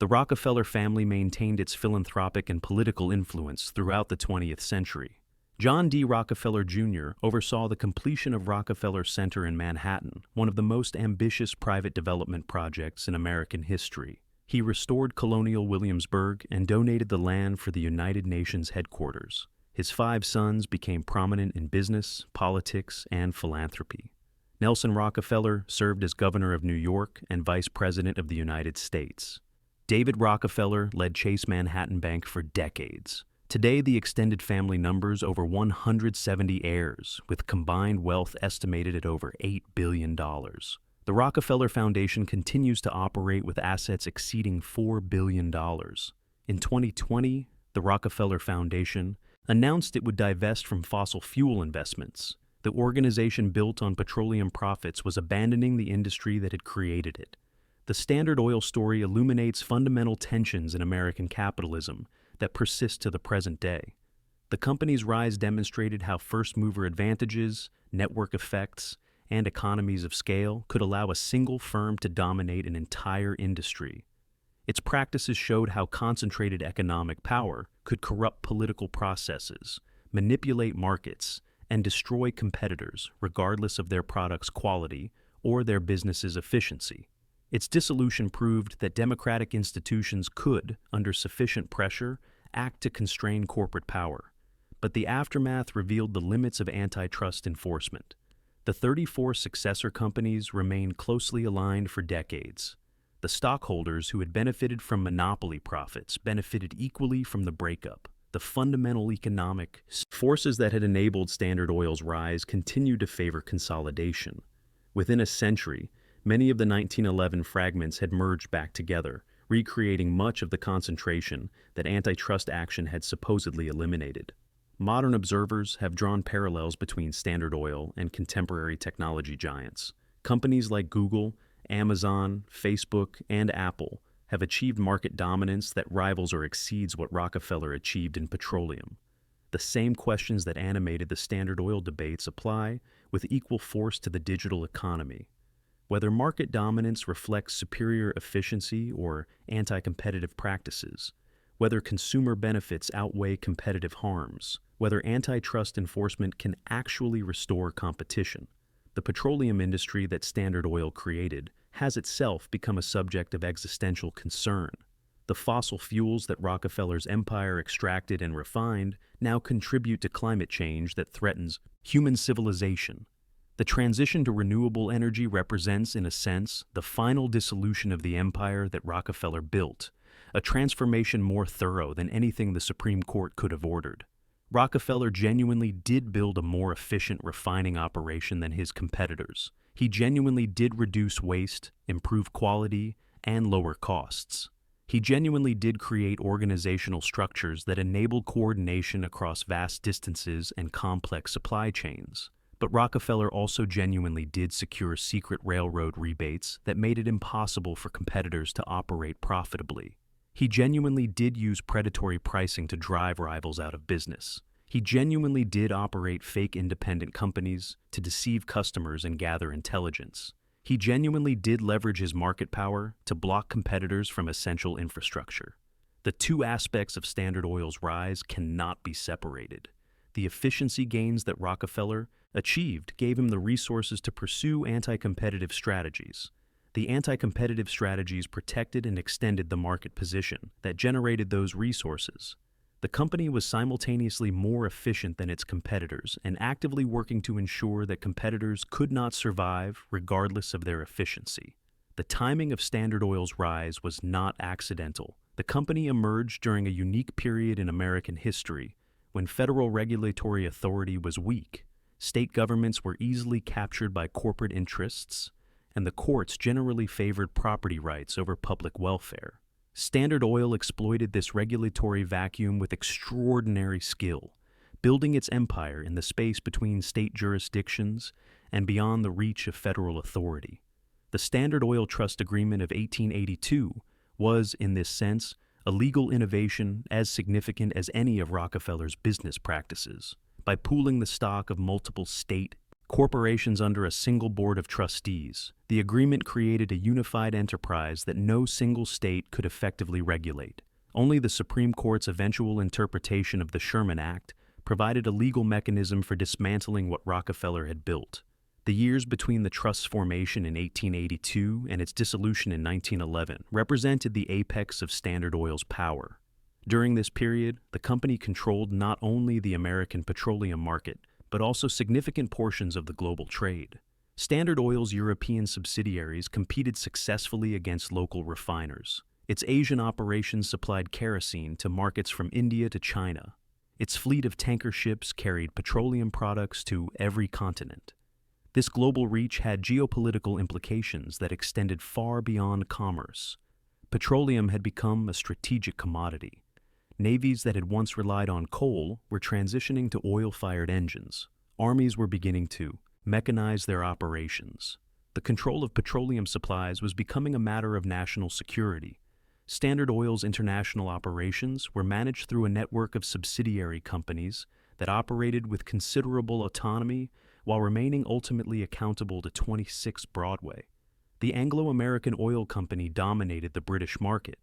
The Rockefeller family maintained its philanthropic and political influence throughout the 20th century. John D. Rockefeller Jr. oversaw the completion of Rockefeller Center in Manhattan, one of the most ambitious private development projects in American history. He restored colonial Williamsburg and donated the land for the United Nations headquarters. His 5 sons became prominent in business, politics, and philanthropy. Nelson Rockefeller served as governor of New York and vice president of the United States. David Rockefeller led Chase Manhattan Bank for decades. Today, the extended family numbers over 170 heirs, with combined wealth estimated at over $8 billion. The Rockefeller Foundation continues to operate with assets exceeding $4 billion. In 2020, the Rockefeller Foundation announced it would divest from fossil fuel investments. The organization built on petroleum profits was abandoning the industry that had created it. The Standard Oil story illuminates fundamental tensions in American capitalism that persist to the present day. The company's rise demonstrated how first-mover advantages, network effects, and economies of scale could allow a single firm to dominate an entire industry. Its practices showed how concentrated economic power could corrupt political processes, manipulate markets, and destroy competitors regardless of their product's quality or their business's efficiency. Its dissolution proved that democratic institutions could, under sufficient pressure, act to constrain corporate power. But the aftermath revealed the limits of antitrust enforcement. The 34 successor companies remained closely aligned for decades. The stockholders who had benefited from monopoly profits benefited equally from the breakup. The fundamental economic forces that had enabled Standard Oil's rise continued to favor consolidation. Within a century, many of the 1911 fragments had merged back together, recreating much of the concentration that antitrust action had supposedly eliminated. Modern observers have drawn parallels between Standard Oil and contemporary technology giants. Companies like Google, Amazon, Facebook, and Apple have achieved market dominance that rivals or exceeds what Rockefeller achieved in petroleum. The same questions that animated the Standard Oil debates apply with equal force to the digital economy. Whether market dominance reflects superior efficiency or anti-competitive practices, whether consumer benefits outweigh competitive harms, whether antitrust enforcement can actually restore competition. The petroleum industry that Standard Oil created has itself become a subject of existential concern. The fossil fuels that Rockefeller's empire extracted and refined now contribute to climate change that threatens human civilization. The transition to renewable energy represents, in a sense, the final dissolution of the empire that Rockefeller built, a transformation more thorough than anything the Supreme Court could have ordered. Rockefeller genuinely did build a more efficient refining operation than his competitors. He genuinely did reduce waste, improve quality, and lower costs. He genuinely did create organizational structures that enabled coordination across vast distances and complex supply chains. But Rockefeller also genuinely did secure secret railroad rebates that made it impossible for competitors to operate profitably. He genuinely did use predatory pricing to drive rivals out of business. He genuinely did operate fake independent companies to deceive customers and gather intelligence. He genuinely did leverage his market power to block competitors from essential infrastructure. The two aspects of Standard Oil's rise cannot be separated. The efficiency gains that Rockefeller achieved gave him the resources to pursue anti-competitive strategies. The anti-competitive strategies protected and extended the market position that generated those resources. The company was simultaneously more efficient than its competitors and actively working to ensure that competitors could not survive regardless of their efficiency. The timing of Standard Oil's rise was not accidental. The company emerged during a unique period in American history when federal regulatory authority was weak. State governments were easily captured by corporate interests, and the courts generally favored property rights over public welfare. Standard Oil exploited this regulatory vacuum with extraordinary skill, building its empire in the space between state jurisdictions and beyond the reach of federal authority. The Standard Oil Trust Agreement of 1882 was, in this sense, a legal innovation as significant as any of Rockefeller's business practices. By pooling the stock of multiple state corporations under a single board of trustees, the agreement created a unified enterprise that no single state could effectively regulate. Only the Supreme Court's eventual interpretation of the Sherman Act provided a legal mechanism for dismantling what Rockefeller had built. The years between the trust's formation in 1882 and its dissolution in 1911 represented the apex of Standard Oil's power. During this period, the company controlled not only the American petroleum market, but also significant portions of the global trade. Standard Oil's European subsidiaries competed successfully against local refiners. Its Asian operations supplied kerosene to markets from India to China. Its fleet of tanker ships carried petroleum products to every continent. This global reach had geopolitical implications that extended far beyond commerce. Petroleum had become a strategic commodity. Navies that had once relied on coal were transitioning to oil-fired engines. Armies were beginning to mechanize their operations. The control of petroleum supplies was becoming a matter of national security. Standard Oil's international operations were managed through a network of subsidiary companies that operated with considerable autonomy while remaining ultimately accountable to 26 Broadway. The Anglo-American Oil Company dominated the British market.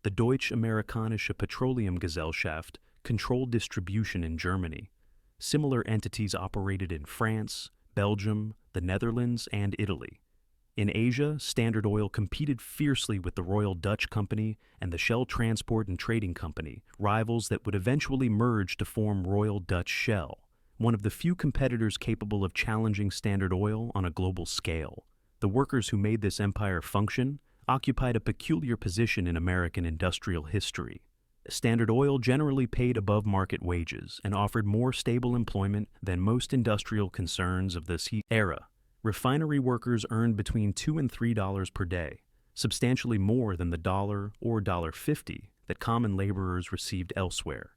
The Deutsche Amerikanische Petroleumgesellschaft controlled distribution in Germany. Similar entities operated in France, Belgium, the Netherlands, and Italy. In Asia, Standard Oil competed fiercely with the Royal Dutch Company and the Shell Transport and Trading Company, rivals that would eventually merge to form Royal Dutch Shell, one of the few competitors capable of challenging Standard Oil on a global scale. The workers who made this empire function, occupied a peculiar position in American industrial history. Standard Oil generally paid above market wages and offered more stable employment than most industrial concerns of this era. Refinery workers earned between $2 and $3 per day, substantially more than the $1 or $1.50 that common laborers received elsewhere.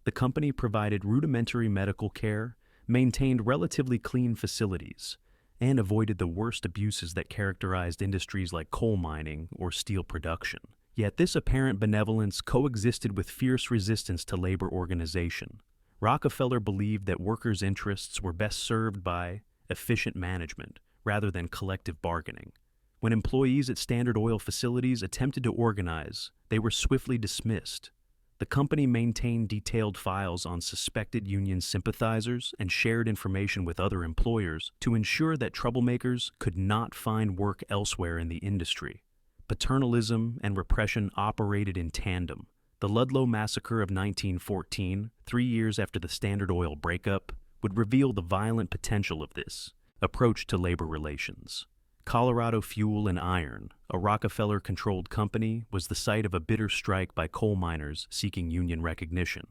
The company provided rudimentary medical care, maintained relatively clean facilities, and avoided the worst abuses that characterized industries like coal mining or steel production. Yet this apparent benevolence coexisted with fierce resistance to labor organization. Rockefeller believed that workers' interests were best served by efficient management rather than collective bargaining. When employees at Standard Oil facilities attempted to organize, they were swiftly dismissed. The company maintained detailed files on suspected union sympathizers and shared information with other employers to ensure that troublemakers could not find work elsewhere in the industry. Paternalism and repression operated in tandem. The Ludlow Massacre of 1914, 3 years after the Standard Oil breakup, would reveal the violent potential of this approach to labor relations. Colorado Fuel and Iron, a Rockefeller-controlled company, was the site of a bitter strike by coal miners seeking union recognition.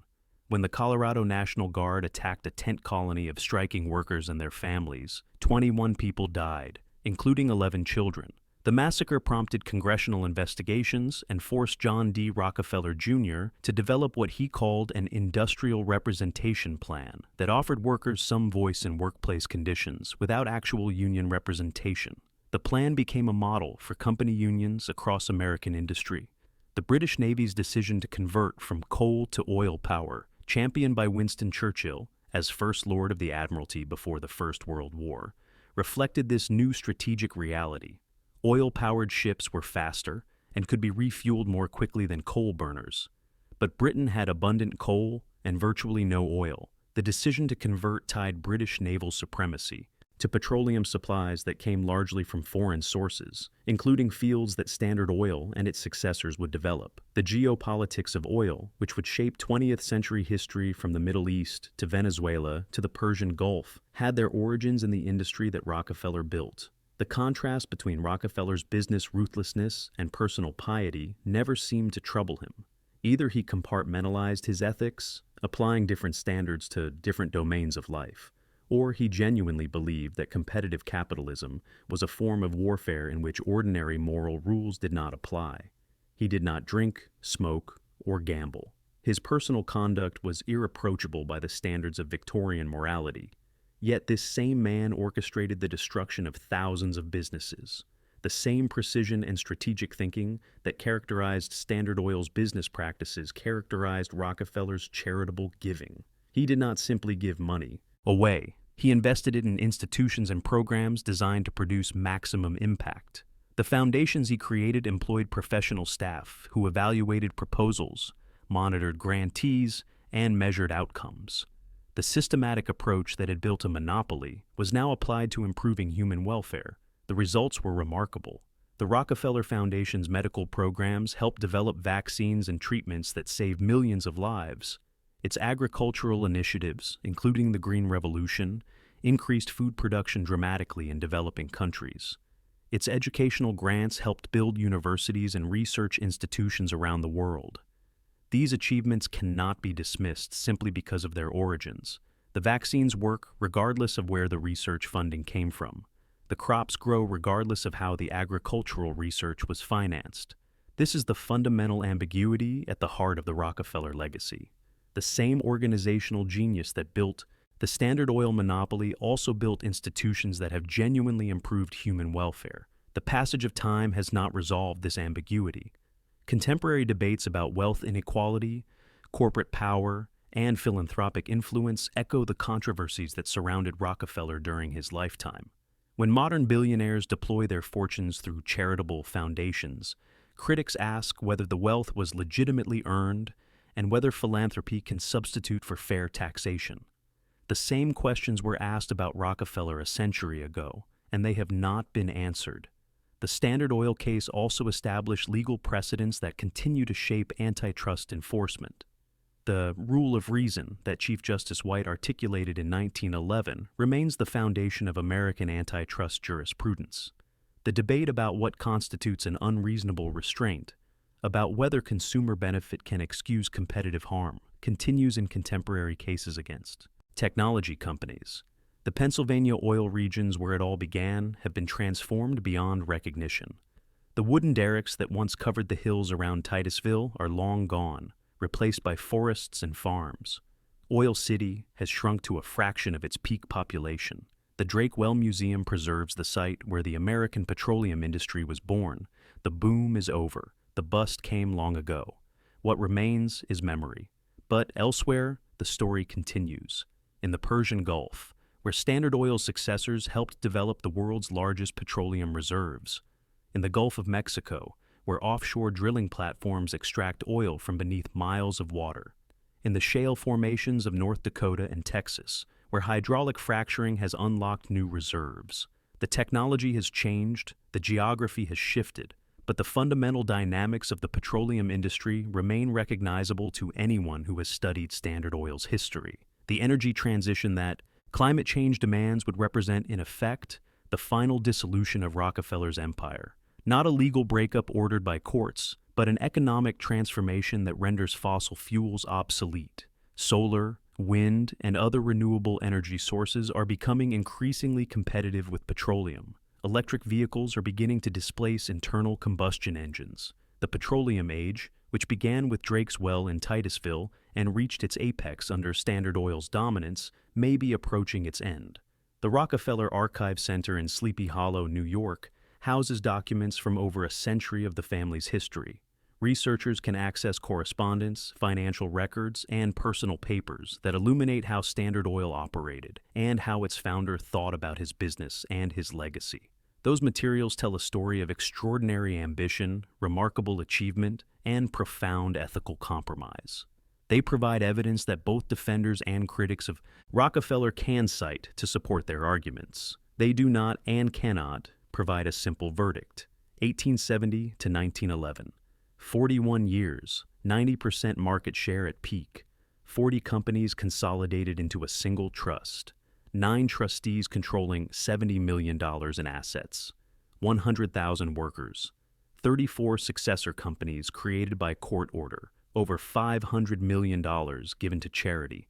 When the Colorado National Guard attacked a tent colony of striking workers and their families, 21 people died, including 11 children. The massacre prompted congressional investigations and forced John D. Rockefeller Jr. to develop what he called an industrial representation plan that offered workers some voice in workplace conditions without actual union representation. The plan became a model for company unions across American industry. The British Navy's decision to convert from coal to oil power, championed by Winston Churchill as First Lord of the Admiralty before the First World War, reflected this new strategic reality. Oil-powered ships were faster and could be refueled more quickly than coal burners. But Britain had abundant coal and virtually no oil. The decision to convert tied British naval supremacy to petroleum supplies that came largely from foreign sources, including fields that Standard Oil and its successors would develop. The geopolitics of oil, which would shape 20th century history from the Middle East to Venezuela to the Persian Gulf, had their origins in the industry that Rockefeller built. The contrast between Rockefeller's business ruthlessness and personal piety never seemed to trouble him. Either he compartmentalized his ethics, applying different standards to different domains of life, or he genuinely believed that competitive capitalism was a form of warfare in which ordinary moral rules did not apply. He did not drink, smoke, or gamble. His personal conduct was irreproachable by the standards of Victorian morality. Yet this same man orchestrated the destruction of thousands of businesses. The same precision and strategic thinking that characterized Standard Oil's business practices characterized Rockefeller's charitable giving. He did not simply give money away. He invested it in institutions and programs designed to produce maximum impact. The foundations he created employed professional staff who evaluated proposals, monitored grantees, and measured outcomes. The systematic approach that had built a monopoly was now applied to improving human welfare. The results were remarkable. The Rockefeller Foundation's medical programs helped develop vaccines and treatments that saved millions of lives. Its agricultural initiatives, including the Green Revolution, increased food production dramatically in developing countries. Its educational grants helped build universities and research institutions around the world. These achievements cannot be dismissed simply because of their origins. The vaccines work regardless of where the research funding came from. The crops grow regardless of how the agricultural research was financed. This is the fundamental ambiguity at the heart of the Rockefeller legacy. The same organizational genius that built the Standard Oil monopoly also built institutions that have genuinely improved human welfare. The passage of time has not resolved this ambiguity. Contemporary debates about wealth inequality, corporate power, and philanthropic influence echo the controversies that surrounded Rockefeller during his lifetime. When modern billionaires deploy their fortunes through charitable foundations, critics ask whether the wealth was legitimately earned and whether philanthropy can substitute for fair taxation. The same questions were asked about Rockefeller a century ago, and they have not been answered. The Standard Oil case also established legal precedents that continue to shape antitrust enforcement. The rule of reason that Chief Justice White articulated in 1911 remains the foundation of American antitrust jurisprudence. The debate about what constitutes an unreasonable restraint, about whether consumer benefit can excuse competitive harm, continues in contemporary cases against technology companies. The Pennsylvania oil regions where it all began have been transformed beyond recognition. The wooden derricks that once covered the hills around Titusville are long gone, replaced by forests and farms. Oil City has shrunk to a fraction of its peak population. The Drake Well Museum preserves the site where the American petroleum industry was born. The boom is over. The bust came long ago. What remains is memory. But elsewhere, the story continues. In the Persian Gulf, where Standard Oil's successors helped develop the world's largest petroleum reserves. In the Gulf of Mexico, where offshore drilling platforms extract oil from beneath miles of water. In the shale formations of North Dakota and Texas, where hydraulic fracturing has unlocked new reserves. The technology has changed, the geography has shifted, but the fundamental dynamics of the petroleum industry remain recognizable to anyone who has studied Standard Oil's history. The energy transition that climate change demands would represent, in effect, the final dissolution of Rockefellers' empire. Not a legal breakup ordered by courts, but an economic transformation that renders fossil fuels obsolete. Solar, wind, and other renewable energy sources are becoming increasingly competitive with petroleum. Electric vehicles are beginning to displace internal combustion engines. The petroleum age, which began with Drake's Well in Titusville and reached its apex under Standard Oil's dominance, may be approaching its end. The Rockefeller Archive Center in Sleepy Hollow, New York, houses documents from over a century of the family's history. Researchers can access correspondence, financial records, and personal papers that illuminate how Standard Oil operated and how its founder thought about his business and his legacy. Those materials tell a story of extraordinary ambition, remarkable achievement, and profound ethical compromise. They provide evidence that both defenders and critics of Rockefeller can cite to support their arguments. They do not and cannot provide a simple verdict. 1870 to 1911. 41 years, 90% market share at peak, 40 companies consolidated into a single trust, 9 trustees controlling $70 million in assets, 100,000 workers, 34 successor companies created by court order, over $500 million given to charity,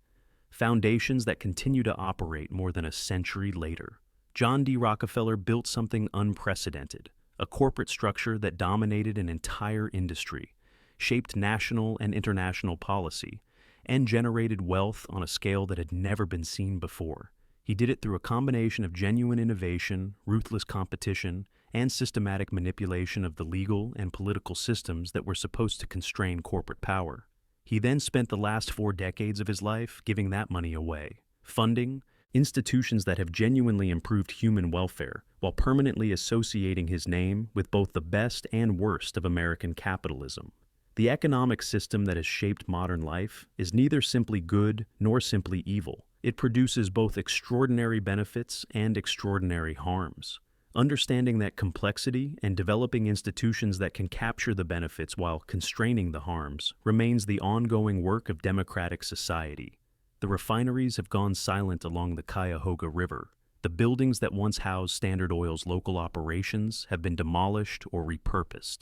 foundations that continue to operate more than a century later. John D. Rockefeller built something unprecedented. A corporate structure that dominated an entire industry, shaped national and international policy, and generated wealth on a scale that had never been seen before. He did it through a combination of genuine innovation, ruthless competition, and systematic manipulation of the legal and political systems that were supposed to constrain corporate power. He then spent the last 4 decades of his life giving that money away, funding institutions that have genuinely improved human welfare, while permanently associating his name with both the best and worst of American capitalism. The economic system that has shaped modern life is neither simply good nor simply evil. It produces both extraordinary benefits and extraordinary harms. Understanding that complexity and developing institutions that can capture the benefits while constraining the harms remains the ongoing work of democratic society. The refineries have gone silent along the Cuyahoga River. The buildings that once housed Standard Oil's local operations have been demolished or repurposed.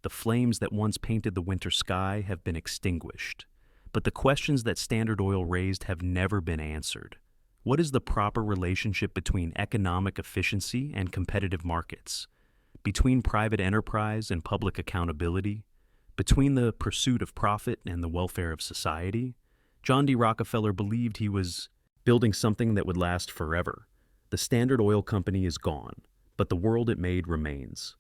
The flames that once painted the winter sky have been extinguished. But the questions that Standard Oil raised have never been answered. What is the proper relationship between economic efficiency and competitive markets? Between private enterprise and public accountability? Between the pursuit of profit and the welfare of society? John D. Rockefeller believed he was building something that would last forever. The Standard Oil Company is gone, but the world it made remains.